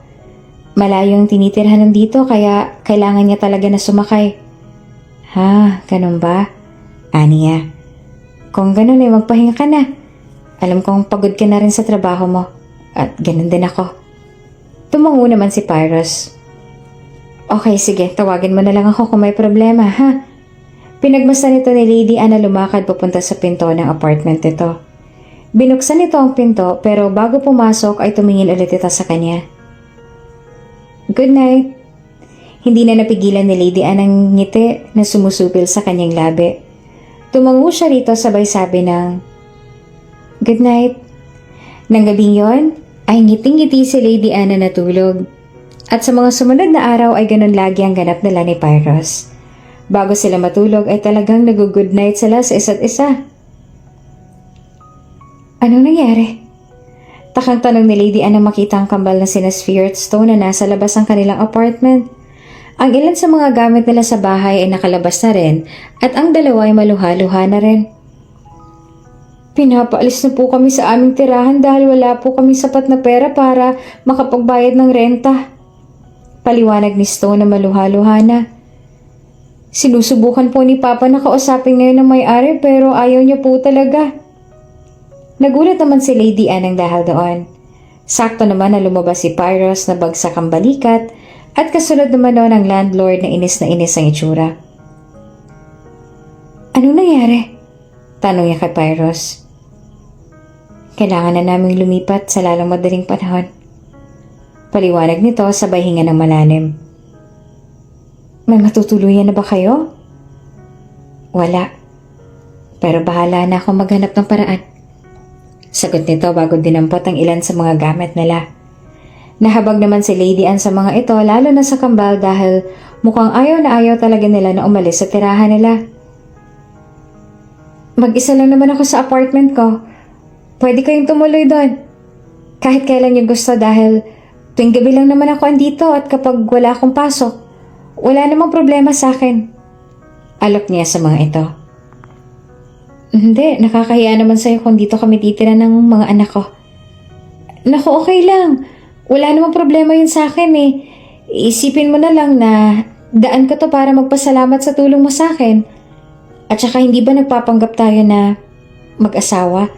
Malayong tinitirhan nandito kaya kailangan niya talaga na sumakay. Ganun ba? Aniya. Kung ganun ay magpahinga ka na. Alam kong pagod ka na rin sa trabaho mo. At ganun din ako. Tumango naman si Pyrrhus. Okay, sige. Tawagin mo na lang ako kung may problema, ha? Pinagmasdan ito ni Lady Anne na lumakad papunta sa pinto ng apartment nito. Binuksan nito ang pinto pero bago pumasok ay tumingin ulit ito sa kanya. Good night. Hindi na napigilan ni Lady Anne ang ngiti na sumusupil sa kanyang labi. Tumango siya rito sabay sabi ng good night. Nang gabing yon, ay ngiting-ngiti si Lady Anne na natulog. At sa mga sumunod na araw ay ganun lagi ang ganap nila ni Pyrrhus. Bago sila matulog ay talagang nag-good night sila sa isa't isa. Anong nangyari? Takang tanong ni Lady Anne nang makita ang kambal na sina Sphere at Stone na nasa labas ng kanilang apartment. Ang ilan sa mga gamit nila sa bahay ay nakalabas na rin at ang dalawa ay maluha-luha na rin. Pinapaalis na po kami sa aming tirahan dahil wala po kami sapat na pera para makapagbayad ng renta. Paliwanag ni Stone na maluha-luha na. Sinusubukan po ni Papa na kausapin ngayon ng may-ari pero ayaw niya po talaga. Nagulat naman si Lady Anne ng dahil doon. Sakto naman na lumabas si Pyrrhus na bagsak ang balikat at kasunod naman doon ang landlord na inis ang itsura. Anong nangyari? Tanong niya kay Pyrrhus. Kailangan na naming lumipat sa lalong madaling panahon. Paliwanag nito sabay hinga ng malalim. May matutuluyan na ba kayo? Wala. Pero bahala na akong maghanap ng paraan. Sagot nito bago dinampot ang ilan sa mga gamit nila. Nahabag naman si Lady Anne sa mga ito lalo na sa kambal dahil mukhang ayaw na ayaw talaga nila na umalis sa tirahan nila. Mag-isa lang naman ako sa apartment ko. Pwede kayong tumuloy doon. Kahit kailan niyo gusto dahil tuwing gabi lang naman ako andito at kapag wala akong pasok, wala namang problema sa akin. Alok niya sa mga ito. Hindi, nakakahiya naman sa'yo kung dito kami titira ng mga anak ko. Naku, okay lang. Wala namang problema yun sa akin eh. Isipin mo na lang na daan ko to para magpasalamat sa tulong mo sa akin. At saka hindi ba nagpapanggap tayo na mag-asawa?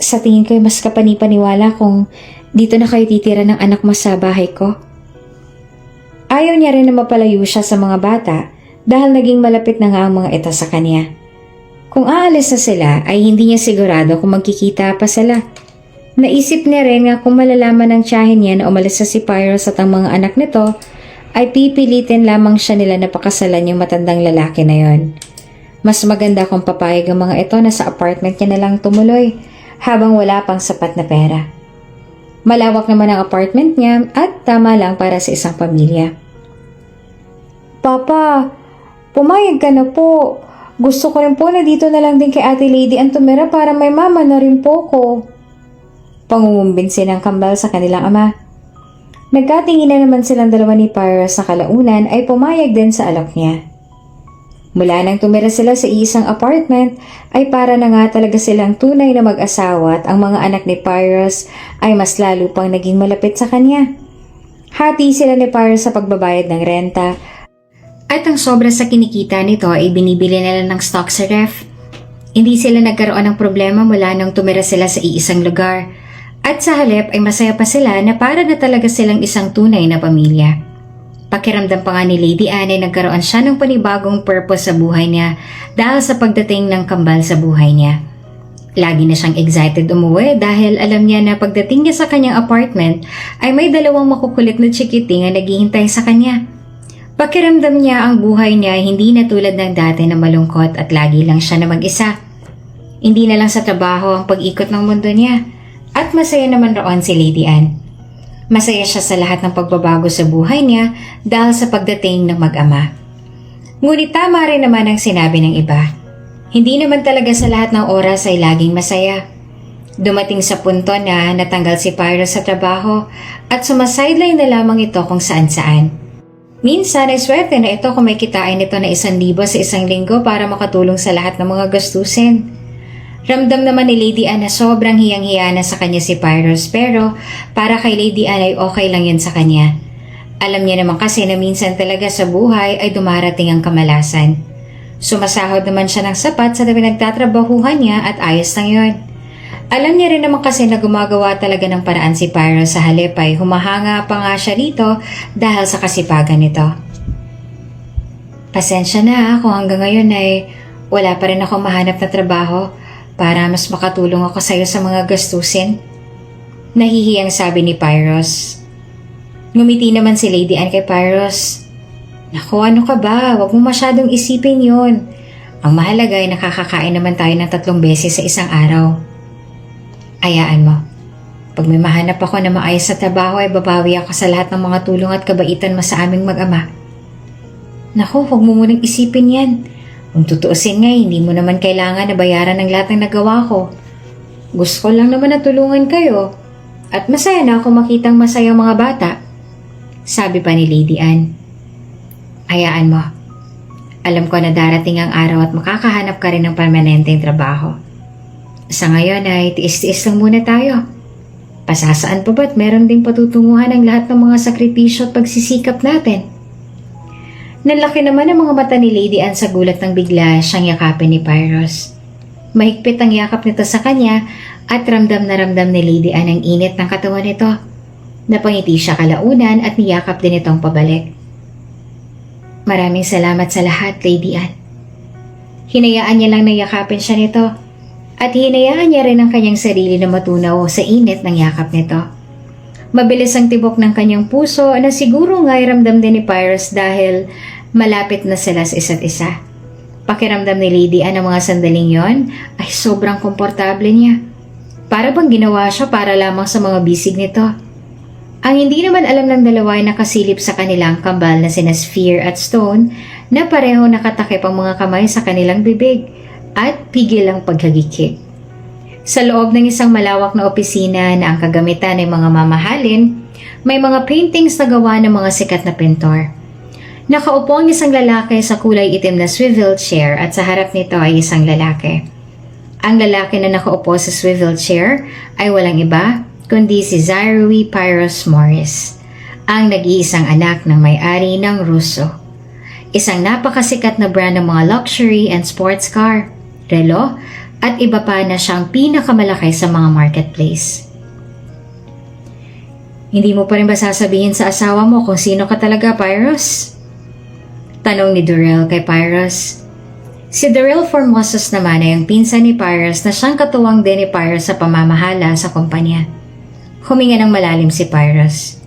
Sa tingin ko mas kapani-paniwala kung dito na kayo titira ng anak mo sa bahay ko. Ayaw niya rin na mapalayo siya sa mga bata dahil naging malapit na nga ang mga ito sa kanya. Kung aalis na sila ay hindi niya sigurado kung magkikita pa sila. Naisip niya rin nga kung malalaman ng tiyahin niya na umalis na si Pyros at ang mga anak nito, ay pipilitin lamang siya nila na pakasalan yung matandang lalaki na yon. Mas maganda kung papayag ang mga ito na sa apartment niya na lang tumuloy habang wala pang sapat na pera. Malawak naman ang apartment niya at tama lang para sa isang pamilya. Papa, pumayag ka na po. Gusto ko rin po na dito na lang din kay Ate Lady ang tumira para may mama na rin po ko. Pangungumbinsin ng kambal sa kanilang ama. Nagkatingin na naman silang dalawa ni Pyros sa kalaunan ay pumayag din sa alok niya. Mula nang tumira sila sa isang apartment ay para na nga talaga silang tunay na mag-asawa at ang mga anak ni Pyros ay mas lalo pang naging malapit sa kanya. Hati sila ni Pyros sa pagbabayad ng renta at ang sobra sa kinikita nito ay binibili nila ng stock sa ref. Hindi sila nagkaroon ng problema mula nang tumira sila sa iisang lugar. At sa halip ay masaya pa sila na para na talaga silang isang tunay na pamilya. Pakiramdam pa nga ni Lady Anne ay nagkaroon siya ng panibagong purpose sa buhay niya dahil sa pagdating ng kambal sa buhay niya. Lagi na siyang excited umuwi dahil alam niya na pagdating niya sa kanyang apartment ay may dalawang makukulit na chikiting na naghihintay sa kanya. Pakiramdam niya ang buhay niya hindi na tulad ng dati na malungkot at lagi lang siya na mag-isa. Hindi na lang sa trabaho ang pag-ikot ng mundo niya. At masaya naman roon si Lady Anne. Masaya siya sa lahat ng pagbabago sa buhay niya dahil sa pagdating ng mag-ama. Ngunit tama rin naman ang sinabi ng iba. Hindi naman talaga sa lahat ng oras ay laging masaya. Dumating sa punto na natanggal si Pyros sa trabaho at sumasideline na lamang ito kung saan-saan. Minsan ay swerte na ito kung may kitain ito na 1,000 sa isang linggo para makatulong sa lahat ng mga gastusin. Ramdam naman ni Lady Anne na sobrang hiyang-hiya na sa kanya si Pyros pero para kay Lady Anne ay okay lang yun sa kanya. Alam niya naman kasi na minsan talaga sa buhay ay dumarating ang kamalasan. Sumasahod naman siya ng sapat sa pinagtatrabahuhan niya at ayos lang yun. Alam niya rin naman kasi na gumagawa talaga ng paraan si Pyros sa halip ay humahanga pa nga siya dito dahil sa kasipagan nito. Pasensya na kung hanggang ngayon ay wala pa rin ako mahanap na trabaho para mas makatulong ako sa iyo sa mga gastusin. Nahihiyang sabi ni Pyros. Ngumiti naman si Lady Anne kay Pyros. Naku, ano ka ba? Huwag mo masyadong isipin yon. Ang mahalaga ay nakakakain naman tayo ng 3 beses sa isang araw. Ayaan mo. Pag may mahanap ako na maayos sa trabaho ay babawi ako sa lahat ng mga tulong at kabaitan mo sa aming mag-ama. Naku, huwag mo munang isipin yan. Kung tutuusin nga, hindi mo naman kailangan na bayaran ng lahat ng nagawa ko. Gusto ko lang naman na tulungan kayo. At masaya na ako makitang masayang mga bata. Sabi pa ni Lady Anne. Hayaan mo. Alam ko na darating ang araw at makakahanap ka rin ng permanenteng trabaho. Sa ngayon ay tiis-tiis lang muna tayo. Pasasaan pa ba't meron ding patutunguhan ang lahat ng mga sakripisyo at pagsisikap natin? Nalaki naman ang mga mata ni Lady Anne sa gulat ng bigla siyang yakapin ni Pyros. Mahigpit ang yakap nito sa kanya at ramdam na ramdam ni Lady Anne ang init ng katawan nito. Napangiti siya kalaunan at niyakap din itong pabalik. Maraming salamat sa lahat, Lady Anne. Hinayaan niya lang na yakapin siya nito at hinayaan niya rin ang kanyang sarili na matunaw sa init ng yakap nito. Mabilis ang tibok ng kanyang puso na siguro nga'y ramdam din ni Pyros dahil malapit na sila sa isa't isa. Pakiramdam ni Lady Anne ang mga sandaling yon ay sobrang komportable niya. Para bang ginawa siya para lamang sa mga bisig nito. Ang hindi naman alam ng dalawa ay nakasilip sa kanilang kambal na sina Sphere at Stone na pareho nakatakip ang mga kamay sa kanilang bibig at pigil ang paghagikik. Sa loob ng isang malawak na opisina na ang kagamitan ay mga mamahalin, may mga paintings na gawa ng mga sikat na pintor. Nakaupo ang isang lalaki sa kulay itim na swivel chair at sa harap nito ay isang lalaki. Ang lalaki na nakaupo sa swivel chair ay walang iba kundi si Zyrui Pyros Morris, ang nag-iisang anak ng may-ari ng Russo. Isang napakasikat na brand ng mga luxury and sports car, relo, at iba pa na siyang pinakamalaki sa mga marketplace. Hindi mo pa rin ba sasabihin sa asawa mo kung sino ka talaga, Pyros? Tanong ni Dorel kay Pyros. Si Dorel Formosas naman ay ang pinsan ni Pyros na siyang katuwang din ni Pyros sa pamamahala sa kumpanya. Huminga ng malalim si Pyros.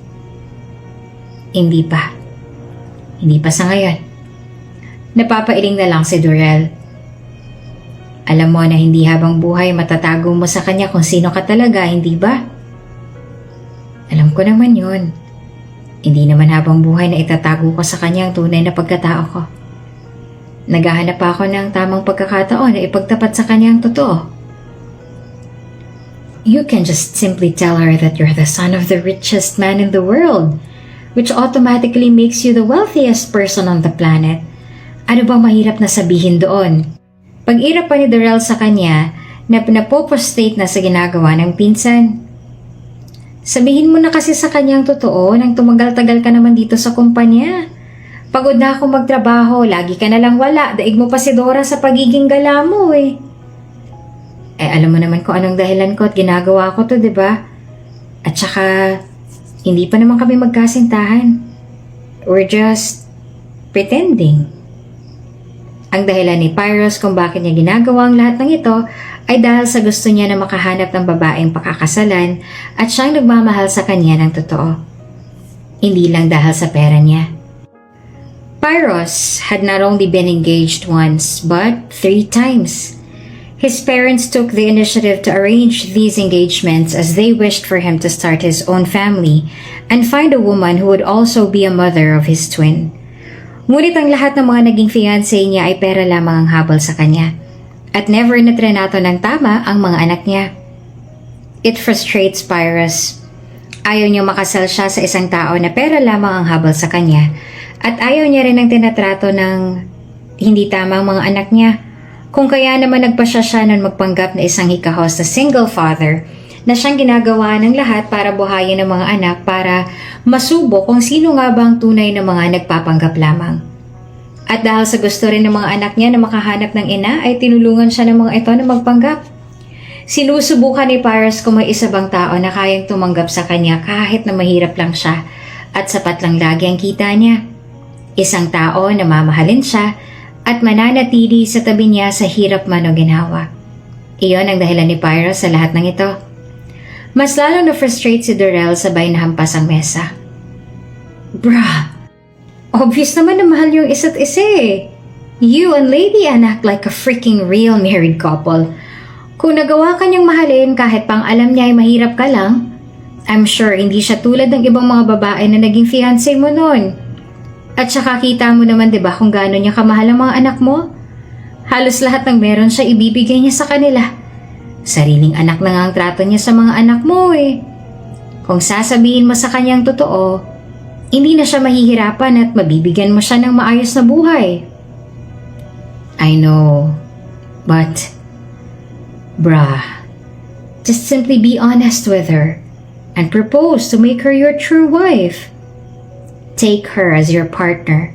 Hindi pa. Hindi pa sa ngayon. Napapailing na lang si Dorel. Alam mo na hindi habang buhay matatago mo sa kanya kung sino ka talaga, hindi ba? Alam ko naman yun. Hindi naman habang buhay na itatago ko sa kanya ang tunay na pagkatao ko. Naghahanap pa ako ng tamang pagkakataon na ipagtapat sa kanya ang totoo. You can just simply tell her that you're the son of the richest man in the world, which automatically makes you the wealthiest person on the planet. Ano bang mahirap na sabihin doon? Pag-irap pa ni Dorel sa kanya na napopostate na sa ginagawa ng pinsan. Sabihin mo na kasi sa kanya ang totoo nang tumagal-tagal ka naman dito sa kumpanya. Pagod na ako magtrabaho, lagi ka na lang wala. Daig mo pa si Dora sa pagiging gala mo eh. Alam mo naman kung anong dahilan ko at ginagawa ko to, di ba? At saka, hindi pa naman kami magkasintahan. We're just pretending. Ang dahilan ni Pyros kung bakit niya ginagawa ang lahat ng ito ay dahil sa gusto niya na makahanap ng babaeng pakakasalan at siyang nagmamahal sa kanya ng totoo. Hindi lang dahil sa pera niya. Pyros had not only been engaged once, but 3 times. His parents took the initiative to arrange these engagements as they wished for him to start his own family and find a woman who would also be a mother of his twin. Ngunit ang lahat ng mga naging fiancé niya ay pera lamang ang habol sa kanya at never natrenato ng tama ang mga anak niya. It frustrates Pyros. Ayaw niya makasal siya sa isang tao na pera lamang ang habol sa kanya. At ayaw niya rin ng tinatrato ng hindi tama ang mga anak niya. Kung kaya naman nagpasya siya nun magpanggap na isang hikahos na single father na siyang ginagawa ng lahat para buhayin ng mga anak para masubo kung sino nga ba ang tunay na mga nagpapanggap lamang. At dahil sa gusto rin ng mga anak niya na makahanap ng ina ay tinulungan siya ng mga ito na magpanggap. Sinusubukan ni Pyros kung may isa bang tao na kayang tumanggap sa kanya kahit na mahirap lang siya at sapat lang lagi ang kita niya. Isang tao na mamahalin siya at mananatili sa tabi niya sa hirap man o ginhawa. Iyon ang dahilan ni Pyros sa lahat ng ito. Mas lalong na-frustrate si Dorel sabay na hampas ang mesa. Bruh, obvious naman na mahal yung isa't isa eh. You and Lady Anne act like a freaking real married couple. Kung nagawa ka niyang mahalin kahit pang alam niya ay mahirap ka lang, I'm sure hindi siya tulad ng ibang mga babae na naging fiancé mo noon. At saka kita mo naman 'di ba kung gaano niya kamahal ang mga anak mo? Halos lahat ng meron siya ibibigay niya sa kanila. Sariling anak na nga ang trato niya sa mga anak mo eh. Kung sasabihin mo sa kanyang totoo, hindi na siya mahihirapan at mabibigyan mo siya ng maayos na buhay. I know, but bruh, just simply be honest with her and propose to make her your true wife. Take her as your partner.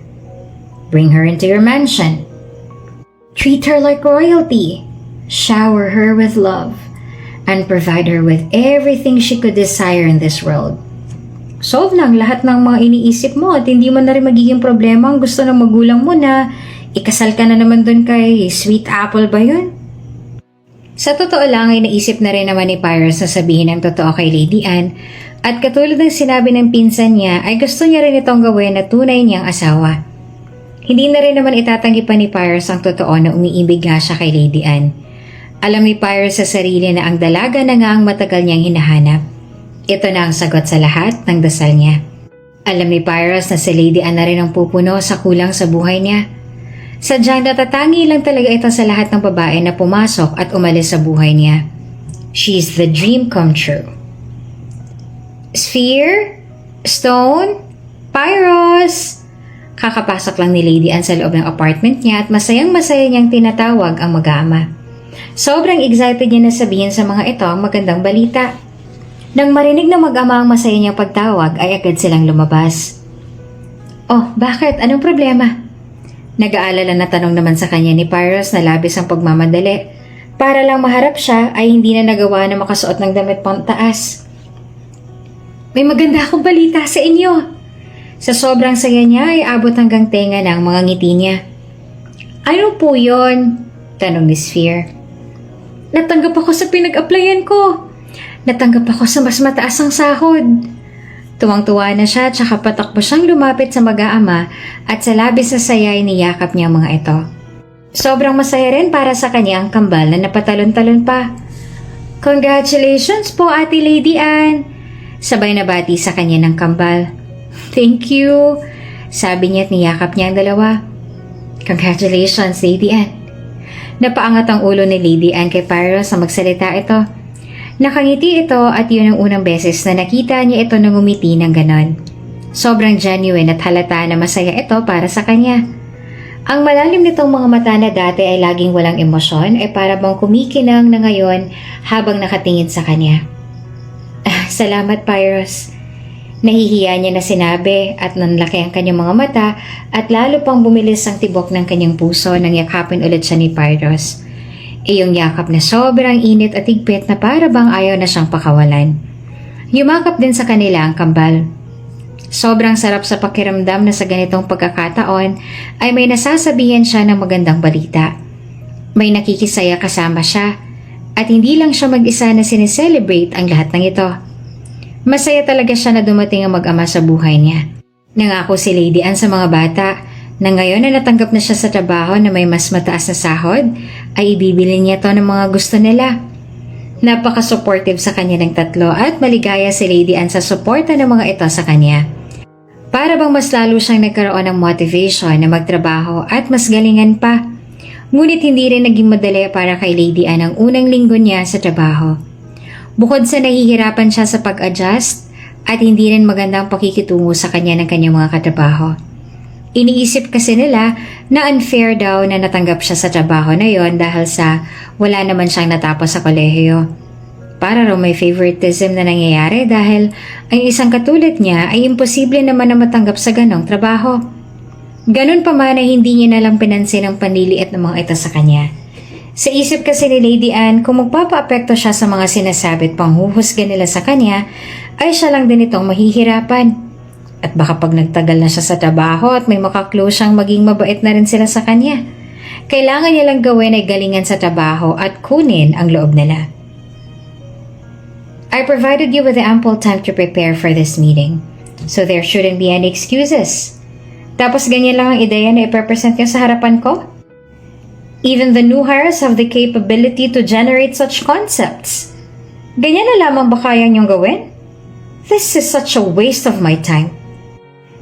Bring her into your mansion. Treat her like royalty. Shower her with love. And provide her with everything she could desire in this world. Solve lang lahat ng mga iniisip mo at hindi mo na rin magiging problema ang gusto ng magulang mo na ikasal ka na naman dun kay Sweet Apple ba yun? Sa totoo lang ay naisip na rin naman ni Pyros na sabihin ang totoo kay Lady Anne. At katulad ng sinabi ng pinsan niya ay gusto niya rin itong gawin na tunay niyang asawa. Hindi na rin naman itatanggi pa ni Pyros ang totoo na umiibig nga siya kay Lady Anne. Alam ni Pyros sa sarili na ang dalaga na nga ang matagal niyang hinahanap. Ito na ang sagot sa lahat ng dasal niya. Alam ni Pyros na si Lady Anne na rin ang pupuno sa kulang sa buhay niya. Sadyang natatangi lang talaga ito sa lahat ng babae na pumasok at umalis sa buhay niya. She's the dream come true. Sphere? Stone? Pyros? Kakapasok lang ni Lady Anne sa loob ng apartment niya at masayang-masaya niyang tinatawag ang mag-aama. Sobrang excited niya na sabihin sa mga ito ang magandang balita. Nang marinig ng mag-ama ang masaya niyang pagtawag ay agad silang lumabas. Oh, bakit? Anong problema? Nag-aalala na tanong naman sa kanya ni Pyros na labis ang pagmamadali. Para lang maharap siya ay hindi na nagawa na makasuot ng damit pang taas. May maganda akong balita sa inyo. Sa sobrang saya niya ay abot hanggang tenga ng mga ngiti niya. Ano po yon? Tanong ni Sphere. Natanggap ako sa pinag-applyan ko. Natanggap ako sa mas mataas ang sahod. Tuwang-tuwa na siya at saka patakbo siyang lumapit sa mag-aama at sa labis na saya ay niyakap niya ang mga ito. Sobrang masaya rin para sa kanya ang kambal na napatalon-talon pa. Congratulations po, Ate Lady Anne! Sabay na bati sa kanya ng kambal. Thank you! Sabi niya at niyakap niya ang dalawa. Congratulations, Lady Anne! Napaangat ang ulo ni Lady Anne kay Pyros na magsalita ito. Nakangiti ito at yun ang unang beses na nakita niya ito nang umiti ng ganon. Sobrang genuine at halata na masaya ito para sa kanya. Ang malalim nitong mga mata na dati ay laging walang emosyon ay para bang kumikinang na ngayon habang nakatingin sa kanya. Salamat, Pyros. Nahihiya niya na sinabi at nanlaki ang kanyang mga mata at lalo pang bumilis ang tibok ng kanyang puso nang yakapin ulit siya ni Pyros. Iyong yakap na sobrang init at higpit na para bang ayaw na siyang pakawalan. Yumakap din sa kanila ang kambal. Sobrang sarap sa pakiramdam na sa ganitong pagkakataon ay may nasasabihan siya ng magandang balita. May nakikisaya kasama siya at hindi lang siya mag-isa na sineselebrate ang lahat ng ito. Masaya talaga siya na dumating ang mag-ama sa buhay niya. Nangako si Lady Anne sa mga bata na ngayon na natanggap na siya sa trabaho na may mas mataas na sahod, ay ibibili niya to ng mga gusto nila. Napaka-supportive sa kanya ng tatlo at maligaya si Lady Anne sa suporta ng mga ito sa kanya. Para bang mas lalo siyang nagkaroon ng motivation na magtrabaho at mas galingan pa. Ngunit hindi rin naging madali para kay Lady Anne ang unang linggo niya sa trabaho. Bukod sa nahihirapan siya sa pag-adjust at hindi rin magandang pakikitungo sa kanya ng kanyang mga katrabaho. Iniisip kasi nila na unfair daw na natanggap siya sa trabaho na yon dahil sa wala naman siyang natapos sa kolehiyo. Para raw may favoritism na nangyayari dahil ang isang katulad niya ay imposible naman na matanggap sa ganong trabaho. Ganon pa man ay hindi niya nalang pinansin ang panliliit ng mga ito sa kanya. Sa isip kasi ni Lady Anne, kung magpapaapekto siya sa mga sinasabi at panghuhusga nila sa kanya, ay siya lang din itong mahihirapan. At baka pag nagtagal na siya sa trabaho at may makaklose siyang maging mabait na rin sila sa kanya. Kailangan niya lang gawin ay galingan sa trabaho at kunin ang loob nila. I provided you with the ample time to prepare for this meeting, so there shouldn't be any excuses. Tapos ganyan lang ang ideya na ipresent niyo sa harapan ko? Even the new hires have the capability to generate such concepts. Ganyan na lamang ba kaya niyong gawin? This is such a waste of my time.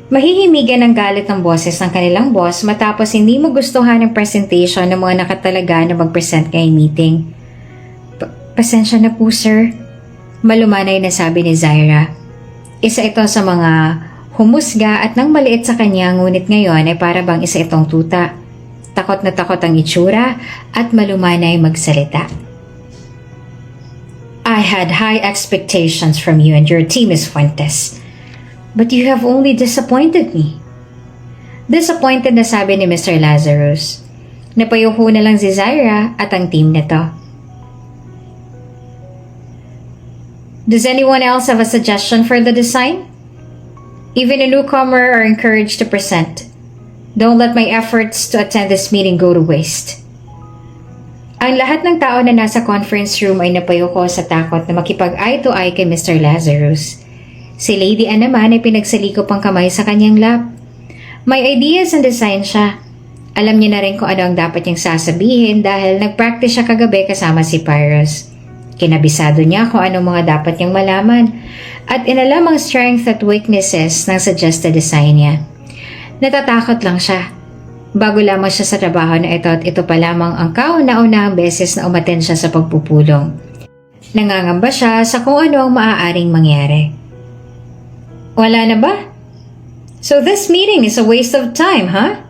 Mahihimigan ng galit ng boses ng kanilang boss matapos hindi magustuhan ang presentation ng mga nakatalaga na mag-present ngayong meeting. Pasensya na po, sir. Malumanay na sabi ni Zaira. Isa ito sa mga humusga at nang maliit sa kanya ngunit ngayon ay para bang isa itong tuta. Takot na takot ang itsura at malumanay magsalita. I had high expectations from you and your team, Miss Fuentes. But you have only disappointed me. Disappointed na sabi ni Mr. Lazarus. Napayuko na lang si Zaira at ang team nito. Does anyone else have a suggestion for the design? Even a newcomer are encouraged to present. Don't let my efforts to attend this meeting go to waste. Ang lahat ng tao na nasa conference room ay napayuko sa takot na makipag-eye to eye kay Mr. Lazarus. Si Lady Anne naman ay pinagsalikop ang kamay sa kanyang lap. May ideas and design siya. Alam niya na rin kung ano ang dapat niyang sasabihin dahil nag-practice siya kagabi kasama si Pyros. Kinabisado niya kung anong mga dapat niyang malaman at inalam ang strength at weaknesses ng suggested design niya. Natatakot lang siya. Bago lamang siya sa trabaho na ito at ito pa lamang ang kauna-unahang beses na umattend siya sa pagpupulong. Nangangamba siya sa kung ano ang maaaring mangyari. Wala na ba? So this meeting is a waste of time, huh?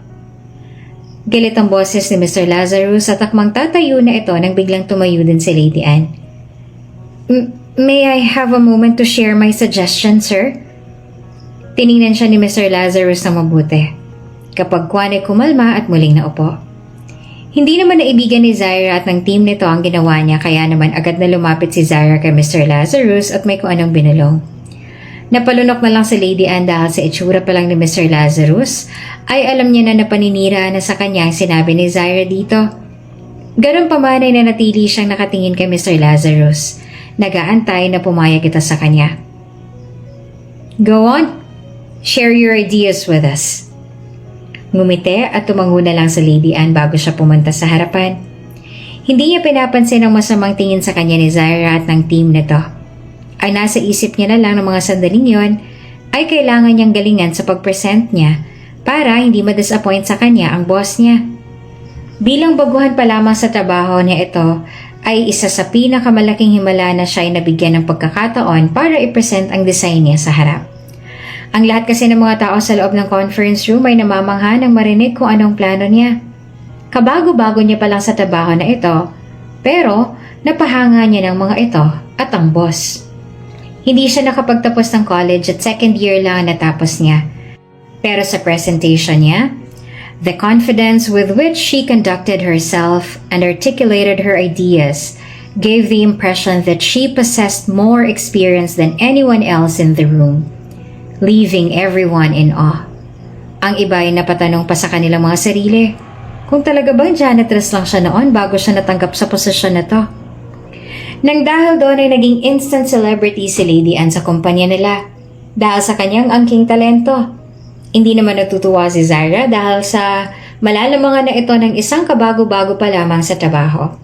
Galit ang boses ni Mr. Lazarus at akmang tatayo na ito nang biglang tumayo din si Lady Anne. May I have a moment to share my suggestion, sir? Tiningnan siya ni Mr. Lazarus ng mabuti. Kapag Kwan ay kumalma at muling naupo. Hindi naman naibigan ni Zaira at ng team nito ang ginawa niya kaya naman agad na lumapit si Zaira kay Mr. Lazarus at may kung anong binulong. Napalunok na lang si Lady Anne dahil sa itsura pa lang ni Mr. Lazarus ay alam niya na napaninira na sa kanya ang sinabi ni Zaira dito. Ganun pa man ay nanatili siyang nakatingin kay Mr. Lazarus. Nagaantay na pumayag ito sa kanya. Go on. Share your ideas with us. Ngumiti at tumango na lang sa Lady Anne bago siya pumunta sa harapan. Hindi niya pinapansin ang masamang tingin sa kanya ni Zaira at ng team nito. Ay nasa isip niya na lang ng mga sandaling yon ay kailangan niyang galingan sa pag-present niya para hindi ma-disappoint sa kanya ang boss niya. Bilang baguhan pa lamang sa trabaho niya ito, ay isa sa pinakamalaking himala na siya ay nabigyan ng pagkakataon para i-present ang design niya sa harap. Ang lahat kasi ng mga tao sa loob ng conference room ay namamangha nang marinig kung anong plano niya. Kabago-bago niya pa lang sa trabaho na ito, pero napahanga niya ng mga ito at ang boss. Hindi siya nakapagtapos ng college at second year lang ang natapos niya. Pero sa presentation niya, the confidence with which she conducted herself and articulated her ideas gave the impression that she possessed more experience than anyone else in the room, leaving everyone in awe. Ang iba ay napatanong pa sa kanilang mga sarili kung talaga bang janitress lang siya noon bago siya natanggap sa posisyon na to. Nang dahil doon ay naging instant celebrity si Lady Anne sa kumpanya nila dahil sa kanyang angking talento. Hindi naman natutuwa si Zaira dahil sa malalamangan na ito ng isang kabago-bago pa lamang sa trabaho.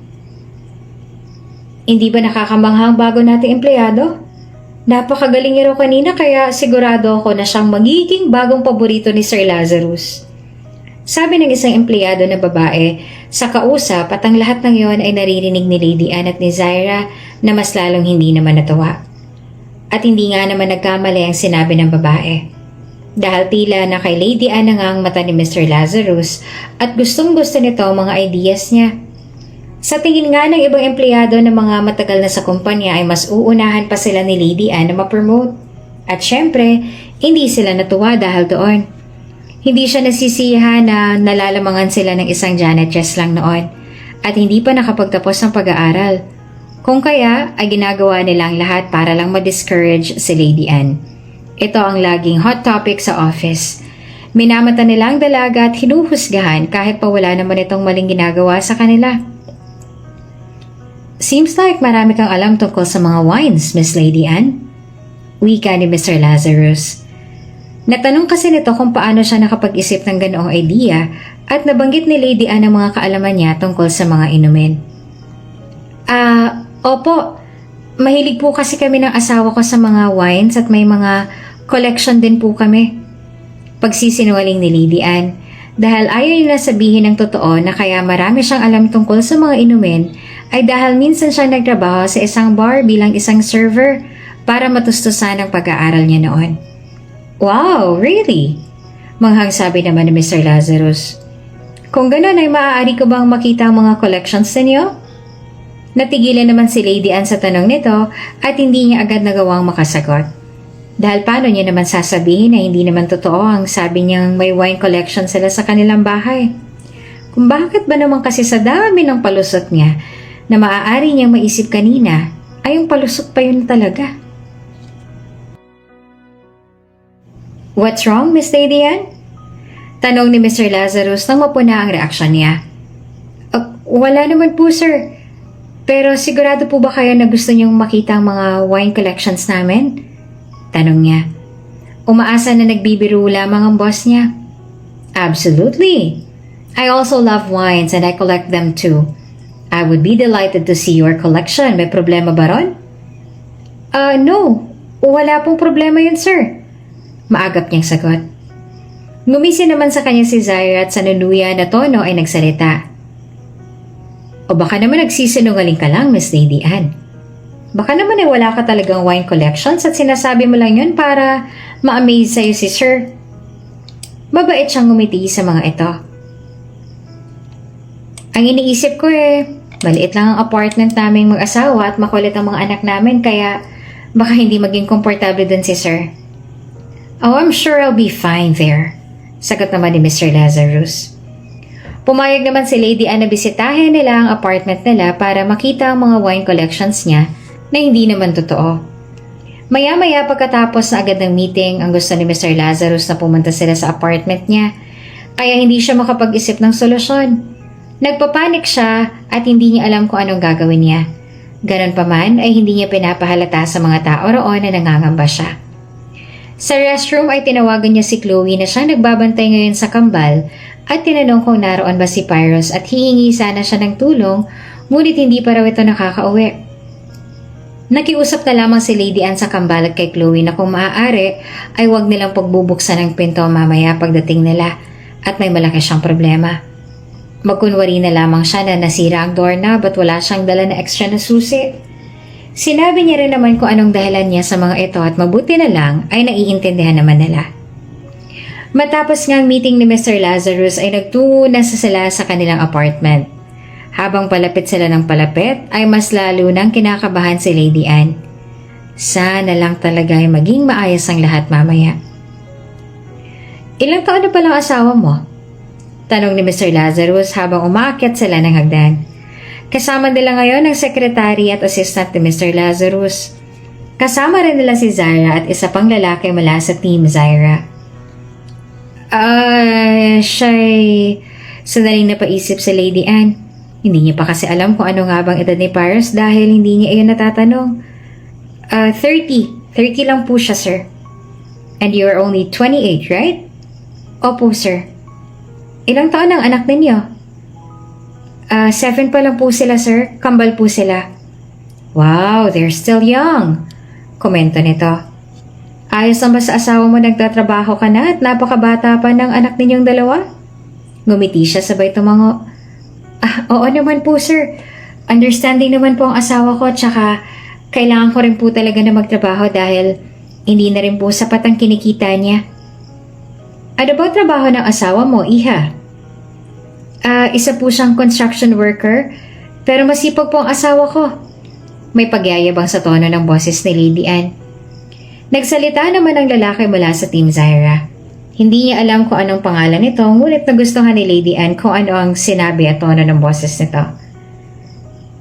Hindi ba nakakamanghang bago nating empleyado? Napakagaling niya raw kanina kaya sigurado ako na siyang magiging bagong paborito ni Sir Lazarus. Sabi ng isang empleyado na babae, sa kausap at ang lahat ng yon ay naririnig ni Lady Anne at ni Zaira na mas lalong hindi naman natuwa. At hindi nga naman nagkamali ang sinabi ng babae. Dahil tila na kay Lady Anne na nga ang mata ni Mr. Lazarus at gustong-gusto nito ang mga ideas niya. Sa tingin nga ng ibang empleyado na mga matagal na sa kumpanya ay mas uunahan pa sila ni Lady Anne na ma-promote. At syempre, hindi sila natuwa dahil doon. Hindi siya nasisiyahan na nalalamangan sila ng isang janitress lang noon at hindi pa nakapagtapos ng pag-aaral. Kung kaya ay ginagawa nilang lahat para lang ma-discourage si Lady Anne. Ito ang laging hot topic sa office. Minamata nila ang dalaga at hinuhusgahan kahit pa wala naman itong maling ginagawa sa kanila. Seems like marami kang alam tungkol sa mga wines, Miss Lady Anne. Wika ni Mr. Lazarus. Natanong kasi nito kung paano siya nakapag-isip ng ganoong idea at nabanggit ni Lady Anne ang mga kaalaman niya tungkol sa mga inumin. Opo. Mahilig po kasi kami ng asawa ko sa mga wines at may mga collection din po kami. Pagsisinungaling ni Lady Anne dahil ayaw niya sabihin ng totoo na kaya marami siyang alam tungkol sa mga inumin ay dahil minsan siyang nagtrabaho sa isang bar bilang isang server para matustusan ang pag-aaral niya noon. Wow, really? Manghang sabi naman ni Mr. Lazarus. Kung gano'n ay maaari ko bang makita ang mga collections ninyo? Natigilan naman si Lady Anne sa tanong nito at hindi niya agad nagawang makasagot. Dahil paano niya naman sasabihin na hindi naman totoo ang sabi niyang may wine collection sila sa kanilang bahay? Kung bakit ba naman kasi sa dami ng palusot niya na maaari niyang maisip kanina ay yung palusot pa yun talaga. What's wrong, Miss Lady Anne? Tanong ni Mr. Lazarus nang mapuna ang reaksyon niya. Wala naman po, sir. Pero sigurado po ba kayo na gusto niyong makita ang mga wine collections namin? Tanong niya. Umaasa na nagbibiro lamang ang boss niya. Absolutely. I also love wines and I collect them too. I would be delighted to see your collection. May problema ba ron? No. Wala pong problema yun, sir. Maagap niyang sagot. Ngumisi naman sa kanya si Zaira at sa nunuya na tono ay nagsalita. O baka naman nagsisinungaling ka lang, Miss Lady Anne. Baka naman ay wala ka talagang wine collections at sinasabi mo lang yun para ma-amaze sa'yo si Sir. Mabait siyang ngumiti sa mga ito. Ang iniisip ko maliit lang ang apartment naming mag-asawa at makulit ang mga anak namin kaya baka hindi maging komportable dun si Sir. Oh, I'm sure I'll be fine there. Sagot naman ni Mr. Lazarus. Pumayag naman si Lady Anne na bisitahin nila ang apartment nila para makita ang mga wine collections niya na hindi naman totoo. Maya-maya pagkatapos na agad ng meeting, ang gusto ni Mr. Lazarus na pumunta sila sa apartment niya, kaya hindi siya makapag-isip ng solusyon. Nagpapanik siya at hindi niya alam kung anong gagawin niya. Ganon pa man ay hindi niya pinapahalata sa mga tao roon na nangangamba siya. Sa restroom ay tinawagan niya si Chloe na siyang nagbabantay ngayon sa kambal at tinanong kung naroon ba si Pyros at hihingi sana siya ng tulong, ngunit hindi pa raw ito nakakauwi. Nakiusap na lamang si Lady Anne sa kambal at kay Chloe na kung maaari ay huwag nilang pagbubuksan ng pinto mamaya pagdating nila at may malaki siyang problema. Magkunwari na lamang siya na nasira ang doorknob at wala siyang dala na extra na susi. Sinabi niya rin naman kung anong dahilan niya sa mga ito at mabuti na lang ay naiintindihan naman nila. Matapos ngang meeting ni Mr. Lazarus ay nagtungo na sila sa kanilang apartment. Habang palapit sila ng palapit ay mas lalo nang kinakabahan si Lady Anne. Sana lang talaga ay maging maayos ang lahat mamaya. Ilang taon na palang asawa mo? Tanong ni Mr. Lazarus habang umaakyat sila ng hagdan. Kasama nila ngayon ang sekretary at assistant ni Mr. Lazarus. Kasama rin nila si Zyra at isa pang lalaki mula sa Team Zyra. Siya'y... Sandaling napaisip si Lady Anne. Hindi niya pa kasi alam kung ano nga bang edad ni Pyros dahil hindi niya iyon natatanong. 30. 30 lang po siya, sir. And you are only 28, right? Opo, sir. Ilang taon ang anak ninyo? 7 pa lang po sila, sir. Kambal po sila. Wow, they're still young. Komento nito. Ayos ang ba sa asawa mo nagtatrabaho ka na at napakabata pa ng anak ninyong dalawa? Ngumiti siya sabay tumango. Oo naman po, sir. Understanding naman po ang asawa ko tsaka kailangan ko rin po talaga na magtrabaho dahil hindi na rin po sapat ang kinikita niya. Ano ba trabaho ng asawa mo, Iha? Isa po siyang construction worker pero masipag po ang asawa ko. May pagyayabang sa tono ng boses ni Lady Anne. Nagsalita naman ang lalaki mula sa Team Zyra. Hindi niya alam kung anong pangalan nito, ngunit nagustuhan ni Lady Anne kung ano ang sinabi at tono ng boses nito.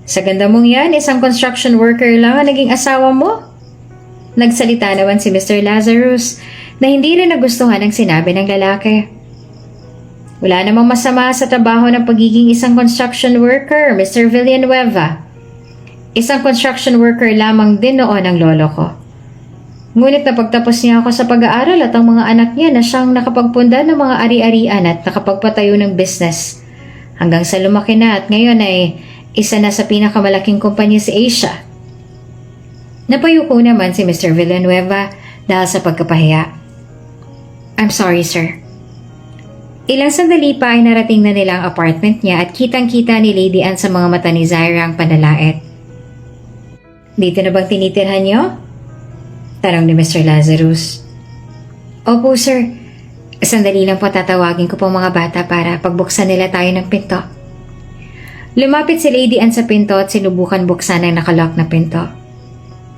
Sa ganda mong yan, isang construction worker lang ang naging asawa mo? Nagsalita naman si Mr. Lazarus na hindi rin nagustuhan ang sinabi ng lalaki. Wala namang masama sa trabaho ng pagiging isang construction worker, Mr. Villanueva. Isang construction worker lamang din noon ang lolo ko. Ngunit napagtapos niya ako sa pag-aaral at ang mga anak niya na siyang nakapagpunda ng mga ari-arian at nakapagpatayo ng business. Hanggang sa lumaki na at ngayon ay isa na sa pinakamalaking kumpanya sa Asia. Napayuko naman si Mr. Villanueva dahil sa pagkapahiya. I'm sorry, sir. Ilang sandali pa ay narating na nila ang apartment niya at kitang-kita ni Lady Anne sa mga mata ni Zyra ang panalait. Dito na bang tinitirhan niyo? Tanong ni Mr. Lazarus. Opo, sir. Sandali lang po tatawagin ko po mga bata para pagbuksan nila tayo ng pinto. Lumapit si Lady Anne sa pinto at sinubukan buksan ang nakalock na pinto.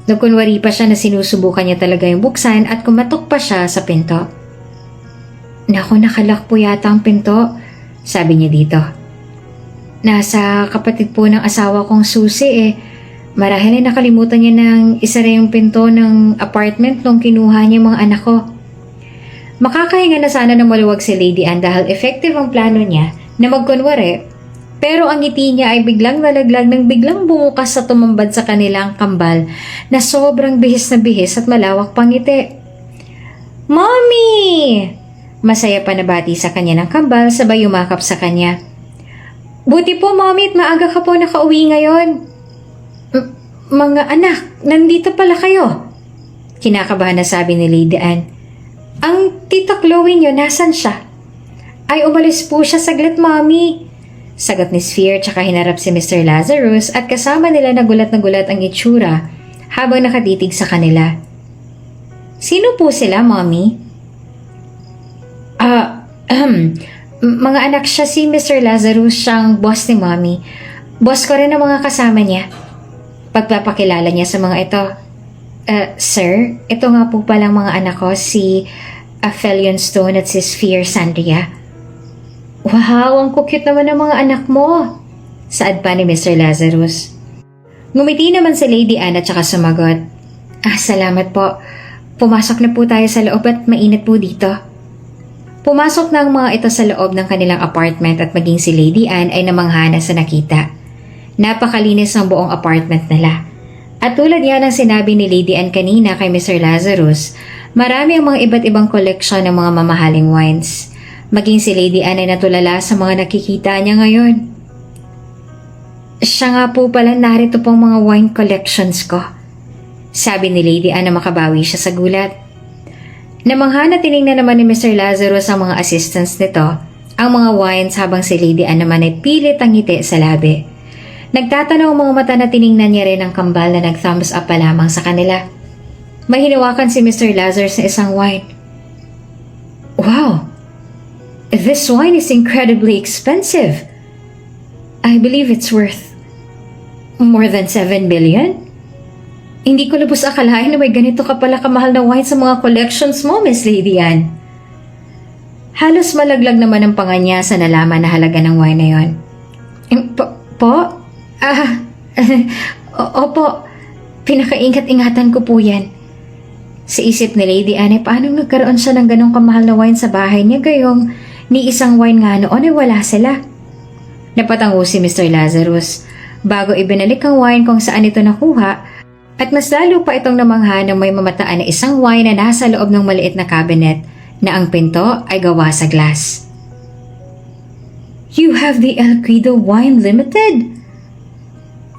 Nagkunwari pa siya na sinusubukan niya talaga yung buksan at kumatok pa siya sa pinto. Naku, nakalock po yata ang pinto, sabi niya dito. Nasa kapatid po ng asawa kong susi eh. Marahil ay nakalimutan niya ng isa rin yung pinto ng apartment nung kinuha niya mga anak ko. Makakahinga na sana ng maluwag si Lady Anne dahil effective ang plano niya na magkunwari, pero ang ngiti niya ay biglang nalaglag nang biglang bumukas sa tumambad sa kanilang kambal na sobrang bihis na bihis at malawak pang ngiti. Mommy! Masaya pa nabati sa kanya ng kambal sabay yumakap sa kanya. Buti po, Mommy, at maaga ka po nakauwi ngayon. Mga anak, nandito pala kayo. Kinakabahan na sabi ni Lady Anne. Ang tita Chloe niyo, nasan siya? Ay, umalis po siya saglit, Mommy. Sagot ni Sphere tsaka hinarap si Mr. Lazarus at kasama nila nagulat ang itsura habang nakatitig sa kanila. Sino po sila, Mommy? Mga anak siya si Mr. Lazarus, siyang boss ni Mommy. Boss ko rin ang mga kasama niya. Pagpapakilala niya sa mga ito. Sir, ito nga po palang mga anak ko, si Aphelion Stone at si Sphere Sandria. Wow, ang cute naman ng mga anak mo, saad pa ni Mr. Lazarus. Ngumiti naman si Lady Anne at saka sumagot. Salamat po. Pumasok na po tayo sa loob at mainit po dito. Pumasok na ang mga ito sa loob ng kanilang apartment at maging si Lady Anne ay namanghana sa nakita. Napakalinis ng buong apartment nila. At tulad yan ang sinabi ni Lady Anne kanina kay Mr. Lazarus, marami ang mga iba't ibang koleksyon ng mga mamahaling wines. Maging si Lady Anne ay natulala sa mga nakikita niya ngayon. Siya nga po pala, narito pong mga wine collections ko. Sabi ni Lady Anne na makabawi siya sa gulat. Namangha na tinignan naman ni Mr. Lazarus ang mga assistants nito, ang mga wines habang si Lady Anne naman ay pilit ang ngiti sa labi. Nagtatanaw ang mga mata na tinignan niya rin ang kambal na nag-thumbs up pa lamang sa kanila. May hinawakan si Mr. Lazarus na isang wine. Wow! This wine is incredibly expensive. I believe it's worth more than 7 billion? Hindi ko lubos akalain na may ganito ka pala kamahal na wine sa mga collections mo, Miss Lady Anne. Halos malaglag naman ang panga niya sa nalaman na halaga ng wine na yon. Po? Opo. Pinakaingat-ingatan ko po yan. Sa isip ni Lady Anne, paano nagkaroon siya ng ganong kamahal na wine sa bahay niya gayong ni isang wine nga noon ay wala sila. Napatango si Mr. Lazarus bago ibinalik ang wine kung saan ito nakuha. At mas lalo pa itong namangha ng may mamataan na isang wine na nasa loob ng maliit na cabinet na ang pinto ay gawa sa glass. You have the El Guido Wine Limited?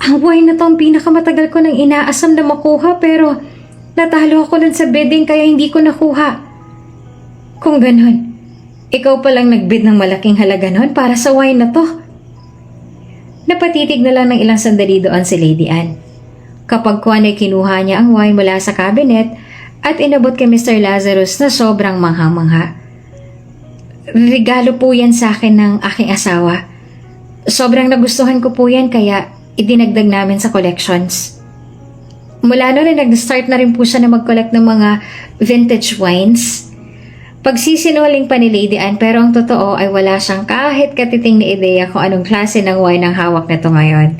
Ang wine na to ang pinakamatagal ko nang inaasam na makuha pero natalo ako nun sa bidding kaya hindi ko nakuha. Kung ganun, ikaw palang nagbid ng malaking halaga nun para sa wine na to. Napatitig na lang ng ilang sandali doon si Lady Anne. Kapag kuwan ay kinuha niya ang wine mula sa cabinet at inabot kay Mr. Lazarus na sobrang manghang-mangha. Regalo po yan sa akin ng aking asawa. Sobrang nagustuhan ko po yan kaya idinagdag namin sa collections. Mula noon ay nag-start na rin po siya na mag-collect ng mga vintage wines. Pagsisinungaling pa ni Lady Anne pero ang totoo ay wala siyang kahit katiting na ideya kung anong klase ng wine ang hawak nito ngayon.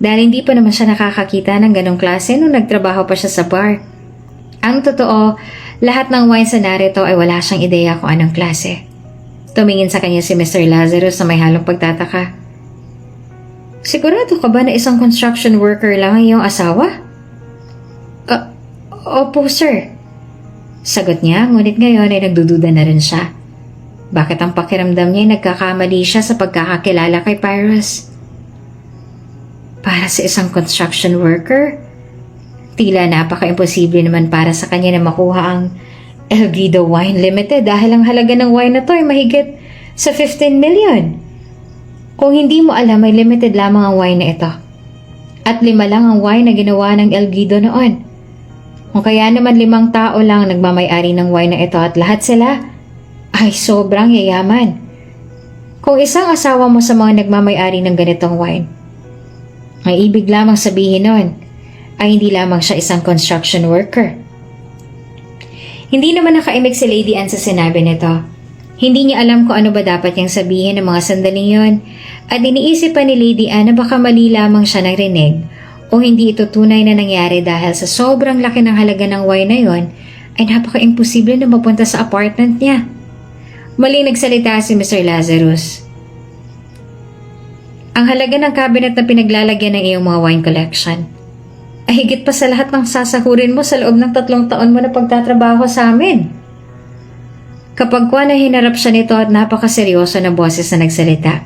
Dahil hindi pa naman siya nakakakita ng ganong klase nung nagtrabaho pa siya sa bar. Ang totoo, lahat ng wine sa narito ay wala siyang ideya kung anong klase. Tumingin sa kanya si Mr. Lazarus na may halong pagtataka. Sigurado ka ba na isang construction worker lang ang iyong asawa? Opo, sir. Sagot niya, ngunit ngayon ay nagdududa na rin siya. Bakit ang pakiramdam niya ay nagkakamali siya sa pagkakakilala kay Pyrus? Para sa isang construction worker, tila napaka-imposible naman para sa kanya na makuha ang El Guido Wine Limited dahil ang halaga ng wine na to ay mahigit sa 15 million. Kung hindi mo alam, may limited lamang ang wine na ito. At 5 lang ang wine na ginawa ng El Guido noon. Kung kaya naman 5 tao lang nagmamay-ari ng wine na ito at lahat sila ay sobrang yayaman. Kung isang asawa mo sa mga nagmamay-ari ng ganitong wine, ang ibig lamang sabihin nun ay hindi lamang siya isang construction worker. Hindi naman nakaimik si Lady Anne sa sinabi nito. Hindi niya alam kung ano ba dapat niyang sabihin ng mga sandaling yon at iniisip pa ni Lady Anne na baka mali lamang siya narinig o hindi ito tunay na nangyari dahil sa sobrang laki ng halaga ng wine na yon ay napaka-imposible na mapunta sa apartment niya. Maling nagsalita si Mr. Lazarus. Ang halaga ng cabinet na pinaglalagyan ng iyong mga wine collection ay higit pa sa lahat ng sasahurin mo sa loob ng 3 taon mo na pagtatrabaho sa amin. Kapag kuwan na hinarap siya nito at napakaseryoso na boses na nagsalita.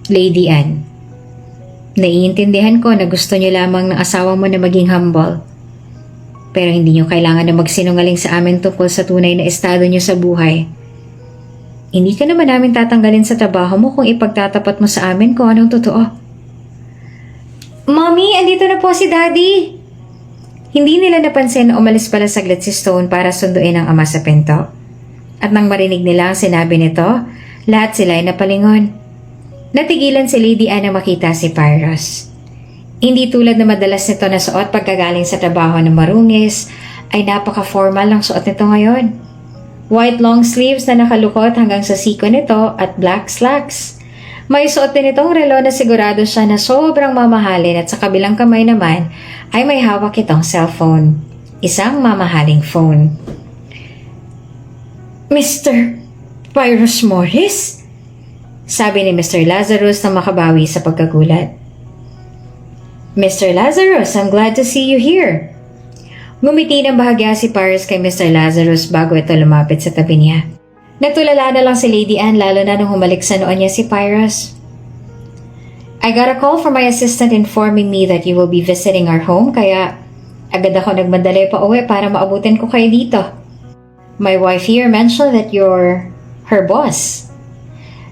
Lady Anne, naiintindihan ko na gusto niyo lamang ng asawa mo na maging humble. Pero hindi niyo kailangan na magsinungaling sa amin tungkol sa tunay na estado niyo sa buhay. Hindi ka naman namin tatanggalin sa trabaho mo kung ipagtatapat mo sa amin kung anong totoo. Mommy, andito na po si Daddy! Hindi nila napansin na umalis pala saglit si Stone para sunduin ang ama sa pinto. At nang marinig nila ang sinabi nito, lahat sila ay napalingon. Natigilan si Lady Anne na makita si Pyrus. Hindi tulad na madalas nito na suot pagkagaling sa trabaho ng marungis, ay napaka-formal ang suot nito ngayon. White long sleeves na nakalukot hanggang sa siko nito at black slacks. May suot din itong relo na sigurado siya na sobrang mamahalin at sa kabilang kamay naman ay may hawak itong cellphone. Isang mamahaling phone. Mr. Pyrus Morris? Sabi ni Mr. Lazarus na makabawi sa pagkagulat. Mr. Lazarus, I'm glad to see you here. Ngumiti ng bahagya si Pyrus kay Mr. Lazarus bago ito lumapit sa tabi niya. Natulala na lang si Lady Anne lalo na nung humalik sa noon niya si Pyrus. I got a call from my assistant informing me that you will be visiting our home kaya agad ako nagmadali pa uwi para maabutin ko kayo dito. My wife here mentioned that you're her boss.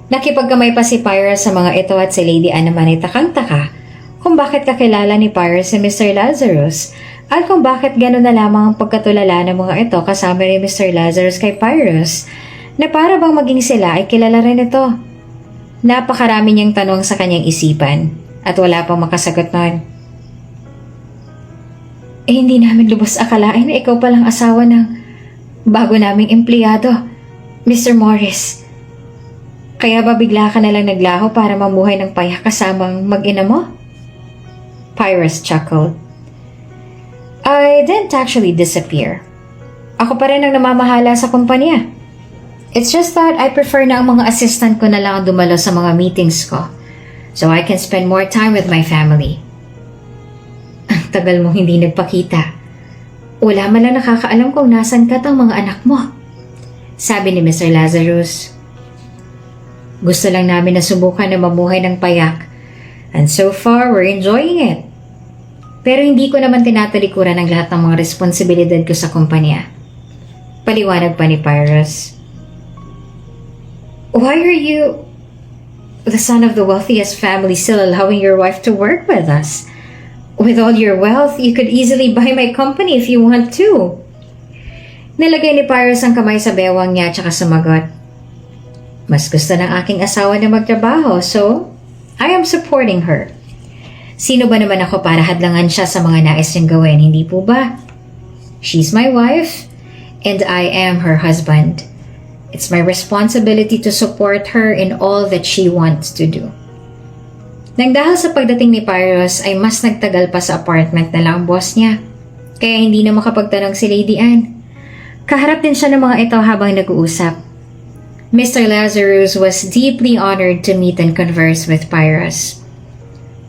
Nakipagkamay pa si Pyrus sa mga ito at si Lady Anne naman ay takang-taka kung bakit kakilala ni Pyrus si Mr. Lazarus at kung bakit gano'n na lamang ang pagkatulala ng mga ito kasama ni Mr. Lazarus kay Pyrus na para bang maging sila ay kilala rin ito. Napakarami niyang tanong sa kanyang isipan at wala pang makasagot nun. Hindi namin lubos akalain na ikaw palang asawa ng bago naming empleyado, Mr. Morris. Kaya ba bigla ka na lang naglaho para mamuhay ng payak kasamang mag-ina mo? Pyrus chuckled. I didn't actually disappear. Ako pa rin ang namamahala sa kumpanya. It's just that I prefer na ang mga assistant ko na lang ang dumalo sa mga meetings ko so I can spend more time with my family. Ang tagal mong hindi nagpakita. Wala man lang nakakaalam kung nasan ka ang mga anak mo. Sabi ni Mr. Lazarus. Gusto lang namin na subukan na mamuhay ng payak and so far we're enjoying it. Pero hindi ko naman tinatalikuran ang lahat ng mga responsibilidad ko sa kumpanya. Paliwanag pa ni Pyrus. Why are you, the son of the wealthiest family, still allowing your wife to work with us? With all your wealth, you could easily buy my company if you want to. Nilagay ni Pyrus ang kamay sa bewang niya at saka sumagot. Mas gusto ng aking asawa na magtrabaho, so I am supporting her. Sino ba naman ako para hadlangan siya sa mga nais niyang gawin, hindi po ba? She's my wife, and I am her husband. It's my responsibility to support her in all that she wants to do. Nang dahil sa pagdating ni Pyrus ay mas nagtagal pa sa apartment na lang ang boss niya. Kaya hindi na makapagtanong si Lady Anne. Kaharap din siya ng mga ito habang nag-uusap. Mr. Lazarus was deeply honored to meet and converse with Pyrus.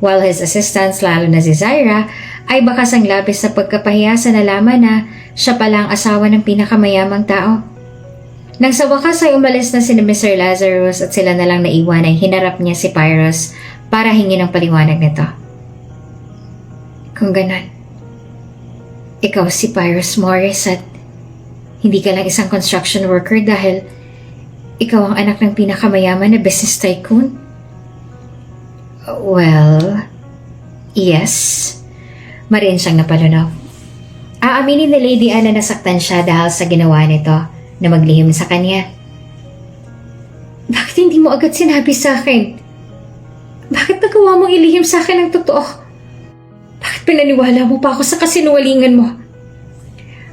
While his assistants, lalo na si Zaira, ay bakas ang labis sa pagkapahiya sa nalaman na siya pala ang asawa ng pinakamayamang tao. Nang sa wakas ay umalis na si Mr. Lazarus at sila na lang naiwan ay hinarap niya si Pyrus para hingin ang paliwanag nito. Kung ganon, ikaw si Pyrus Morris at hindi ka lang isang construction worker dahil ikaw ang anak ng pinakamayaman na business tycoon? Well, yes. Mariin siyang napalunaw. Aaminin ni Lady Anne na nasaktan siya dahil sa ginawa nito na maglihim sa kanya. Bakit hindi mo agad sinabi sa akin? Bakit nagawa mong ilihim sa akin ang totoo? Bakit pinaniwala mo pa ako sa kasinungalingan mo?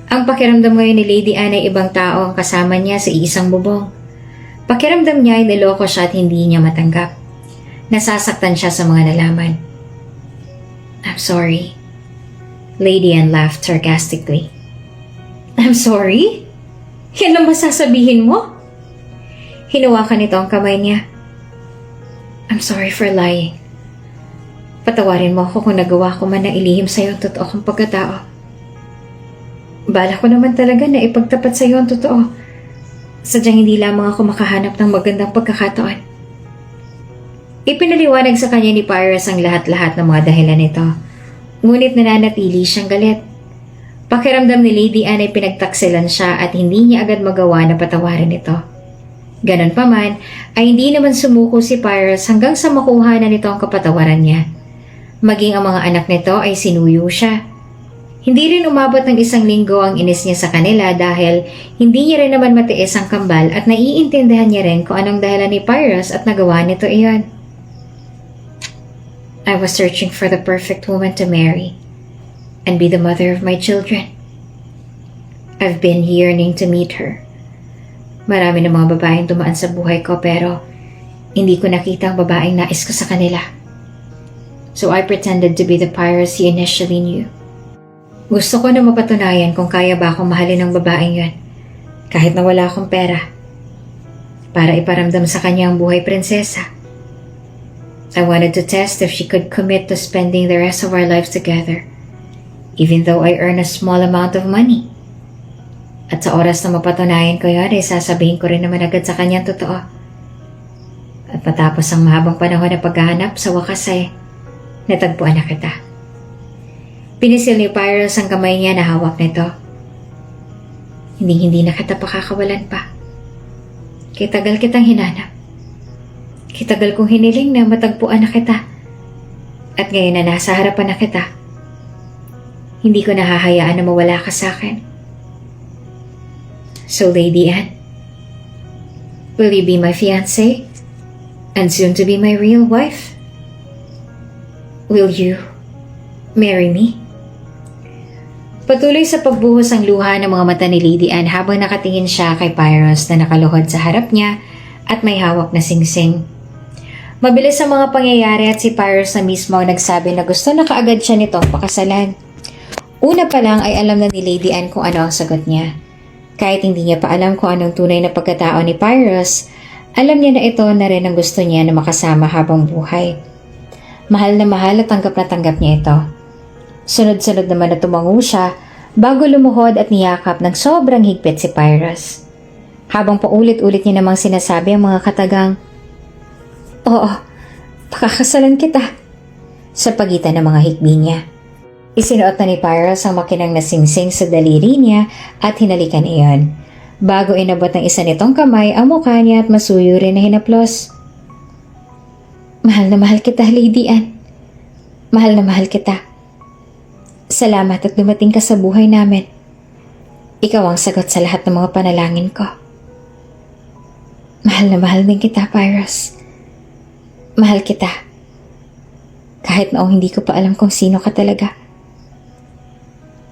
Ang pakiramdam ngayon ni Lady Anne ay ibang tao ang kasama niya sa iisang bubong. Pakiramdam niya ay niloko siya at hindi niya matanggap. Nasasaktan siya sa mga nalaman. I'm sorry. Lady Anne laughed sarcastically. I'm sorry? Yan ang masasabihin mo? Hinawakan nito ang kamay niya. I'm sorry for lying. Patawarin mo ako kung nagawa ko man na ilihim sa'yo ang totoo kong pagkatao. Bala ko naman talaga na ipagtapat sa'yo ang totoo. Sadyang hindi lamang ako makahanap ng magandang pagkakataon. Ipinaliwanag sa kanya ni Pyrus ang lahat-lahat ng mga dahilan nito. Ngunit nananatili siyang galit. Pakiramdam ni Lady Anne ay pinagtaksilan siya at hindi niya agad magawa na patawarin ito. Ganon pa man, ay hindi naman sumuko si Pyrus hanggang sa makuha na nito ang kapatawaran niya. Maging ang mga anak nito ay sinuyo siya. Hindi rin umabot ng 1 linggo ang inis niya sa kanila dahil hindi niya rin naman matiis ang kambal at naiintindihan niya rin kung anong dahilan ni Pyrus at nagawa nito iyon. I was searching for the perfect woman to marry and be the mother of my children. I've been yearning to meet her. Marami ng mga babaeng dumaan sa buhay ko pero Hindi ko nakita ang babaeng nais ko sa kanila. So I pretended to be the Pyrus he initially knew. Gusto ko na mapatunayan kung kaya ba akong mahalin ng babaeng yun, kahit na wala akong pera, para iparamdam sa kanya ang buhay prinsesa. I wanted to test if she could commit to spending the rest of our lives together, even though I earn a small amount of money. At sa oras na mapatunayan ko yun, sasabihin ko rin naman agad sa kanya ang totoo. At matapos ang mahabang panahon na paghahanap, sa wakas ay natagpuan na kita. Pinisil ni Pyrus ang kamay niya na hawak nito. Hindi na kita pakakawalan pa. Kitagal kitang hinanap. Kitagal kong hiniling na matagpuan na kita. At ngayon na nasa harapan na kita, hindi ko nahahayaan na mawala ka sa akin. So, Lady Anne, will you be my fiancé and soon to be my real wife? Will you marry me? Patuloy sa pagbuhos ang luha ng mga mata ni Lady Anne habang nakatingin siya kay Pyrus na nakaluhod sa harap niya at may hawak na singsing. Mabilis ang mga pangyayari at si Pyrus na mismo ang nagsabi na gusto na kaagad siya nitong pakasalan. Una pa lang ay alam na ni Lady Anne kung ano ang sagot niya. Kahit hindi niya pa alam kung anong tunay na pagkatao ni Pyrus, alam niya na ito na rin ang gusto niya na makasama habang buhay. Mahal at tanggap niya ito. Sunod-sunod naman na tumango siya bago lumuhod at niyakap ng sobrang higpit si Pyrus. Habang paulit-ulit niya namang sinasabi ang mga katagang, "Oo, pakakasalan kita," sa pagitan ng mga hikbi niya. Isinuot na ni Pyrus ang makinang nasingsing sa daliri niya at hinalikan iyon, bago inabot ng isa nitong kamay ang mukha niya at masuyo rin na hinaplos. Mahal na mahal kita, Lady Anne. Mahal na mahal kita. Salamat at dumating ka sa buhay namin. Ikaw ang sagot sa lahat ng mga panalangin ko. Mahal na mahal din kita, Pyrus. Mahal kita. Kahit noong hindi ko pa alam kung sino ka talaga.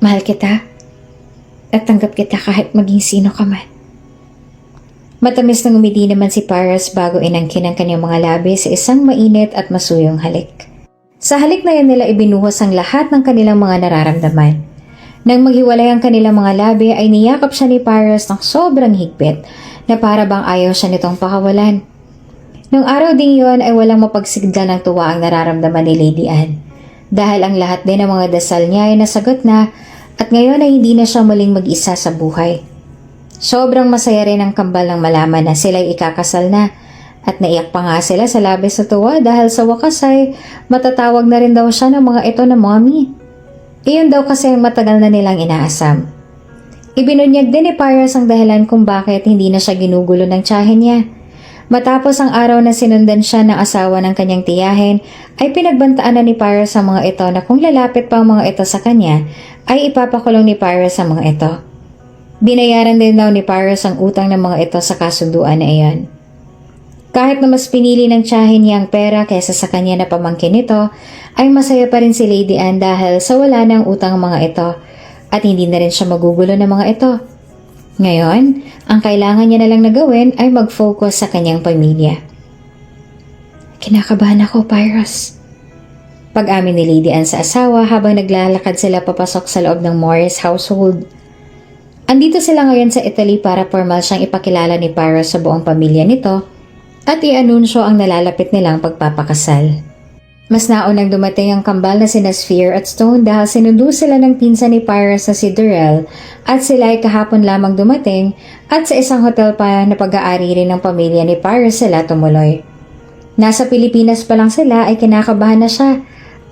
Mahal kita at tanggap kita kahit maging sino ka man. Matamis nang umiti naman si Pyrus bago inangkin ang kanyang mga labi sa isang mainit at masuyong halik. Sa halik na yan nila ibinuhos ang lahat ng kanilang mga nararamdaman. Nang maghiwalay ang kanilang mga labi ay niyakap siya ni Pyrus ng sobrang higpit na para bang ayaw siya nitong pakawalan. Nung araw ding yon ay walang mapagsigla ng tuwa ang nararamdaman ni Lady Anne. Dahil ang lahat din ng mga dasal niya ay nasagot na at ngayon ay hindi na siya muling mag-isa sa buhay. Sobrang masaya rin ang kambal ng malaman na sila'y ikakasal na at naiyak pa nga sila sa labis sa tuwa dahil sa wakas ay matatawag na rin daw siya ng mga ito na mommy. Iyon daw kasi ang matagal na nilang inaasam. Ibinunyag din ni Pyrus ang dahilan kung bakit hindi na siya ginugulo ng tiyahin niya. Matapos ang araw na sinundan siya ng asawa ng kanyang tiyahin, ay pinagbantaan na ni Pyrus ang mga ito na kung lalapit pa ang mga ito sa kanya, ay ipapakulong ni Pyrus ang mga ito. Binayaran din daw ni Pyrus ang utang ng mga ito sa kasunduan na iyon. Kahit na mas pinili ng tiyahin niya ang pera kaysa sa kanya na pamangkin nito, ay masaya pa rin si Lady Anne dahil sa wala ng utang ang mga ito at hindi na rin siya magugulo ng mga ito. Ngayon, ang kailangan niya na lang na gawin ay mag-focus sa kanyang pamilya. Kinakabahan ako, Pyrus. Pag-amin ni Lady Anne sa asawa habang naglalakad sila papasok sa loob ng Morris household. Andito sila ngayon sa Italy para formal siyang ipakilala ni Pyrus sa buong pamilya nito at i-anunsyo ang nalalapit nilang pagpapakasal. Mas naunang dumating ang kambal na sina Sphere at Stone dahil sinundo sila ng pinsan ni Pyrus na si Durrell at sila ay kahapon lamang dumating at sa isang hotel pa na pag-aari rin ng pamilya ni Pyrus sila tumuloy. Nasa Pilipinas pa lang sila ay kinakabahan na siya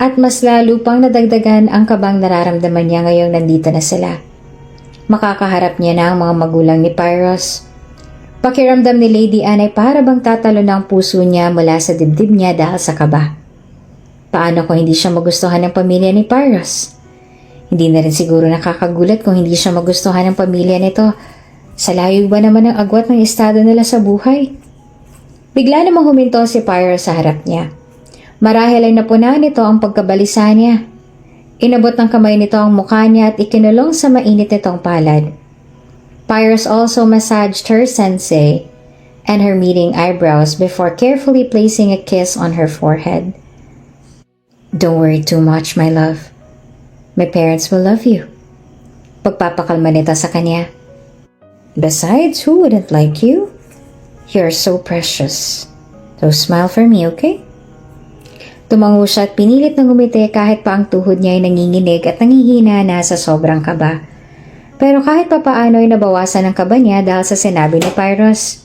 at mas lalo pang nadagdagan ang kabang nararamdaman niya ngayong nandito na sila. Makakaharap niya na ang mga magulang ni Pyrus. Pakiramdam ni Lady Anne ay para bang tatalo ng puso niya mula sa dibdib niya dahil sa kaba. Paano kung hindi siya magustuhan ng pamilya ni Pyrus? Hindi na rin siguro nakakagulat kung hindi siya magustuhan ng pamilya nito. Sa layo ba naman ang agwat ng estado nila sa buhay? Bigla namang huminto si Pyrus sa harap niya. Marahil ay napunahan nito ang pagkabalisa niya. Inabot ng kamay nito ang mukha niya at ikinulong sa mainit nitong palad. Pyrus also massaged her sensei and her meeting eyebrows before carefully placing a kiss on her forehead. Don't worry too much, my love. My parents will love you. Pagpapakalma nito sa kanya. Besides, who wouldn't like you? You're so precious. So smile for me, okay? Tumango siya at pinilit na ngumiti kahit pa ang tuhod niya ay nanginginig at nangihina na sa sobrang kaba. Pero kahit pa paano ay nabawasan ang kaba niya dahil sa sinabi ni Pyrus.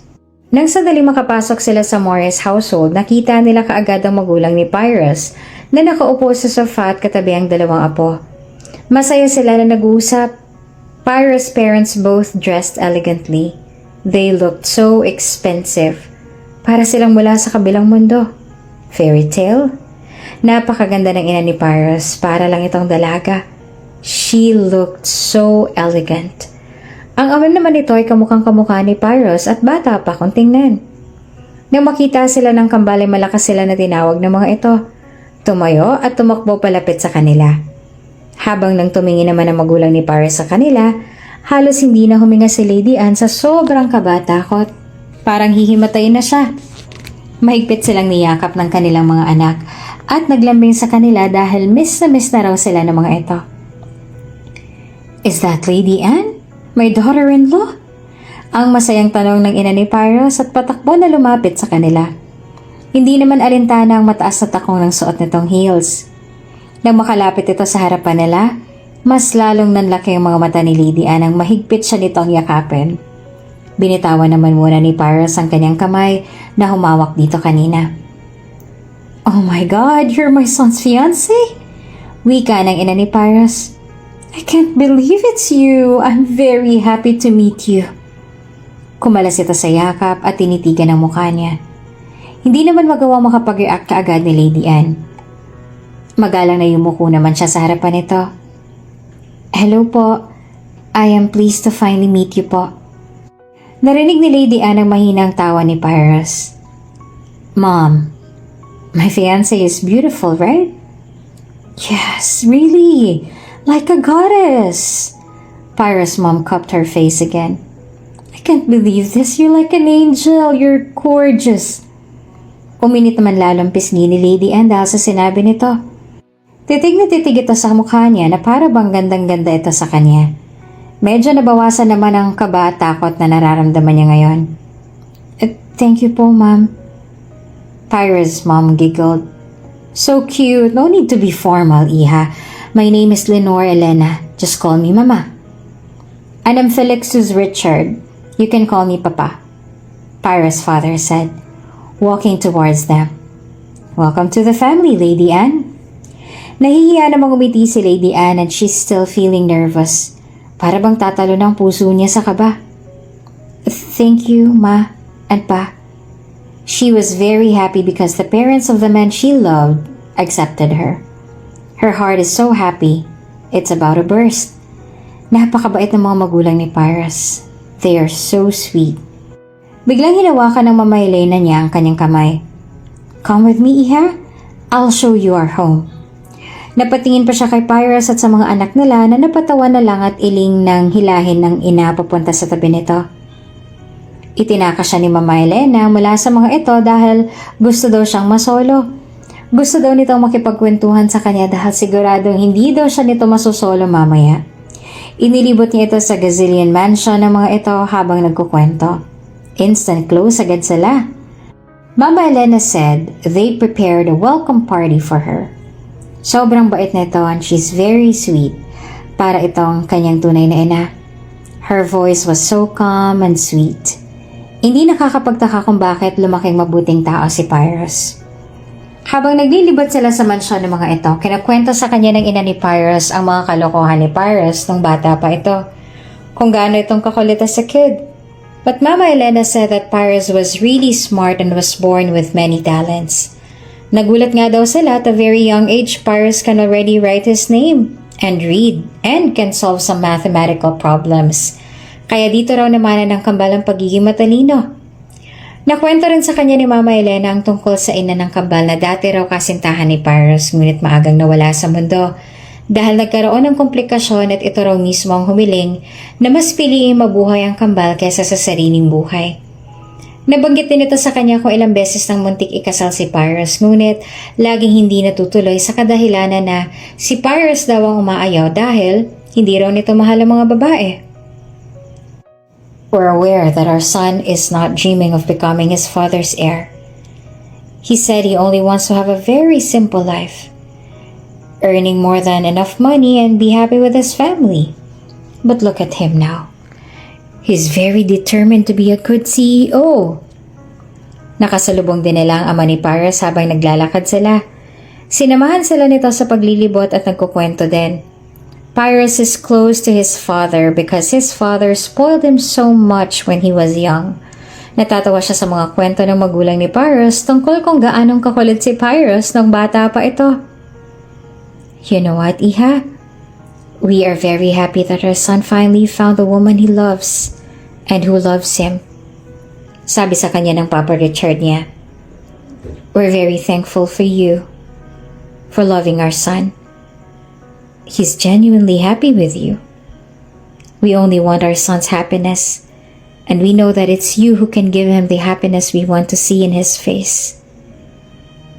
Nang sandali makapasok sila sa Morris household, nakita nila kaagad ang magulang ni Pyrus na nakaupo sa sofa at katabi ang dalawang apo. Masaya sila na nag-uusap. Pyrus' parents both dressed elegantly. They looked so expensive. Para silang mula sa kabilang mundo. Fairy tale? Napakaganda ng ina ni Pyrus, para lang itong dalaga. She looked so elegant. Ang ama naman nito ay kamukhang-kamukha ni Pyrus at bata pa kung tingnan. Nang makita sila ng kambal ay malakas sila na tinawag ng mga ito. Tumayo at tumakbo palapit sa kanila. Habang nang tumingin naman ang magulang ni Pyrus sa kanila, halos hindi na huminga si Lady Anne sa sobrang kabatakot. Parang hihimatayin na siya. Mahigpit silang niyakap ng kanilang mga anak at naglambing sa kanila dahil miss na raw sila ng mga ito. Is that Lady Anne? My daughter-in-law? Ang masayang tanong ng ina ni Pyrus at patakbo na lumapit sa kanila. Hindi naman alintana ang mataas na takong ng suot nitong heels. Nang makalapit ito sa harapan nila, mas lalong nanlaki ang mga mata ni Lady Anne ang mahigpit siya nitong yakapin. Binitawan naman muna ni Pyrus ang kanyang kamay na humawak dito kanina. Oh my God, you're my son's fiancé? Wika ng ina ni Pyrus. I can't believe it's you. I'm very happy to meet you. Kumalas ito sa yakap at tinitigan ang mukha niya. Hindi naman magawa makapag-react kaagad ni Lady Anne. Magalang na yumuko naman siya sa harapan nito. Hello po. I am pleased to finally meet you po. Narinig ni Lady Anne ang mahinang tawa ni Pyrus. Mom, my fiancé is beautiful, right? Yes, really. Like a goddess. Pyrus' mom cupped her face again. I can't believe this. You're like an angel. You're gorgeous. Uminit naman lalong pisngi ni Lady Anne dahil sa sinabi nito. Titig na titig ito sa mukha niya na para bang gandang-ganda ito sa kanya. Medyo nabawasan naman ang kaba at takot na nararamdaman niya ngayon. Thank you po, ma'am. Pyrus' mom giggled. So cute. No need to be formal, Iha. My name is Lenore Elena. Just call me Mama. And I'm Felix's Richard. You can call me Papa. Pyrus' father said, walking towards them. Welcome to the family, Lady Anne. Nahihiya namang umiti si Lady Anne and she's still feeling nervous. Para bang tatalo ng puso niya sa kaba. Thank you, Ma and Pa. She was very happy because the parents of the man she loved accepted her. Her heart is so happy. It's about to burst. Napakabait ng mga magulang ni Pyrus. They are so sweet. Biglang hinawakan ng Mama Elena niya ang kanyang kamay. Come with me, Iha. I'll show you our home. Napatingin pa siya kay Pyrus at sa mga anak nila na napatawa na lang at iling ng hilahin ng ina papunta sa tabi nito. Itinaka siya ni Mama Elena mula sa mga ito dahil gusto daw siyang masolo. Gusto daw nitong makipagkwentuhan sa kanya dahil siguradong hindi daw siya nito masusolo mamaya. Inilibot niya ito sa gazillion mansion ng mga ito habang nagkukwento. Instant close agad sila. Mama Elena said they prepared a welcome party for her. Sobrang bait na ito and she's very sweet. Para itong kanyang tunay na ina. Her voice was so calm and sweet. Hindi nakakapagtaka kung bakit lumaking mabuting tao si Pyrus. Habang naglilibot sila sa mansyon ng mga ito, kinakwento sa kanya ng ina ni Pyrus ang mga kalokohan ni Pyrus nung bata pa ito. Kung gaano itong kakulit as a kid. But Mama Elena said that Pyrus was really smart and was born with many talents. Nagulat nga daw sila at a very young age Pyrus can already write his name and read and can solve some mathematical problems. Kaya dito raw namanan ng kambal ang pagiging matalino. Nakwento rin sa kanya ni Mama Elena ang tungkol sa ina ng kambal na dati raw kasintahan ni Pyrus ngunit maagang nawala sa mundo dahil nagkaroon ng komplikasyon at ito raw mismo ang humiling na mas piliing mabuhay ang kambal kaysa sa sariling buhay. Nabanggit din ito sa kanya kung ilang beses nang muntik ikasal si Pyrus, ngunit laging hindi natutuloy sa kadahilanan na si Pyrus daw ang umaayaw dahil hindi raw nito mahal ang mga babae. We're aware that our son is not dreaming of becoming his father's heir. He said he only wants to have a very simple life, earning more than enough money and be happy with his family. But look at him now. He's very determined to be a good CEO. Nakasalubong din nila ang ama ni Pyrus habang naglalakad sila. Sinamahan sila nito sa paglilibot at nagkukwento din. Pyrus is close to his father because his father spoiled him so much when he was young. Natatawa siya sa mga kwento ng magulang ni Pyrus tungkol kung gaanong kakulit si Pyrus nung bata pa ito. You know what, Iha? We are very happy that our son finally found the woman he loves and who loves him. Sabi sa kanya ng Papa Richard niya. We're very thankful for you, for loving our son. He's genuinely happy with you. We only want our son's happiness, and we know that it's you who can give him the happiness we want to see in his face.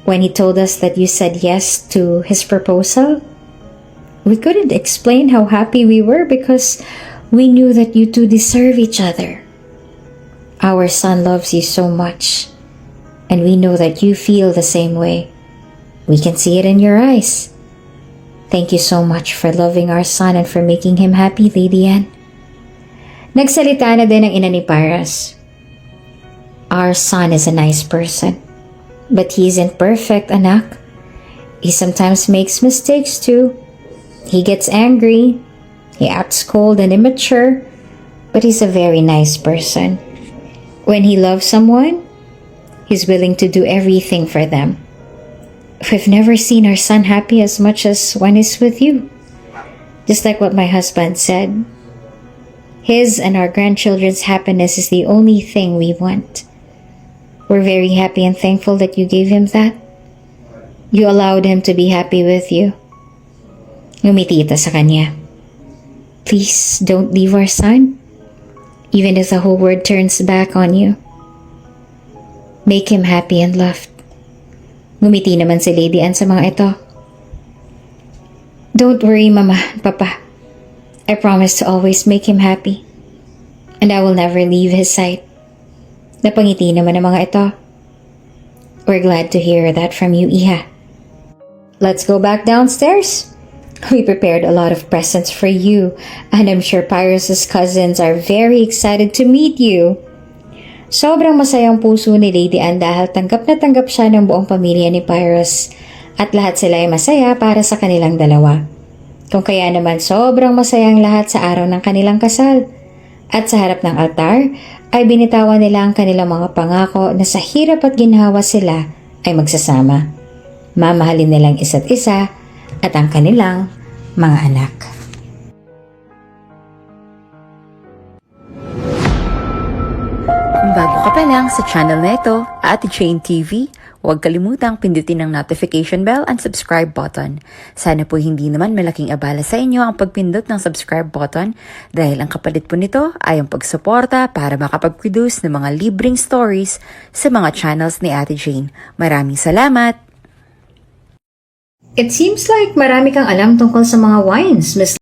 When he told us that you said yes to his proposal, we couldn't explain how happy we were because we knew that you two deserve each other. Our son loves you so much, and we know that you feel the same way. We can see it in your eyes. Thank you so much for loving our son and for making him happy, Lady Anne. Nagsalita na din ang ina ni Pyrus. Our son is a nice person, but he isn't perfect, anak. He sometimes makes mistakes too. He gets angry. He acts cold and immature, but he's a very nice person. When he loves someone, he's willing to do everything for them. We've never seen our son happy as much as when he's with you. Just like what my husband said. His and our grandchildren's happiness is the only thing we want. We're very happy and thankful that you gave him that. You allowed him to be happy with you. Ngumiti ito sa kanya. Please don't leave our son, even if the whole world turns back on you. Make him happy and loved. Ngumiti naman si Lady Anne sa mga ito. Don't worry, Mama and Papa. I promise to always make him happy. And I will never leave his side. Napangiti naman ang mga ito. We're glad to hear that from you, Iha. Let's go back downstairs. We prepared a lot of presents for you, and I'm sure Pyrus's cousins are very excited to meet you. Sobrang masayang puso ni Lady Anne dahil tanggap na tanggap siya ng buong pamilya ni Pyrus at lahat sila ay masaya para sa kanilang dalawa. Kung kaya naman sobrang masayang lahat sa araw ng kanilang kasal. At sa harap ng altar ay binitawan nila ang kanilang mga pangako na sa hirap at ginhawa sila ay magsasama. Mamahalin nilang isa't isa at ang kanilang mga anak. Kung bago ka pa lang sa channel na ito, Ate Jane TV, huwag kalimutang pindutin ang notification bell and subscribe button. Sana po hindi naman malaking abala sa inyo ang pagpindot ng subscribe button dahil ang kapalit po nito ay ang pagsuporta para makapag-produce ng mga libreng stories sa mga channels ni Ate Jane. Maraming salamat! It seems like marami kang alam tungkol sa mga wines, Miss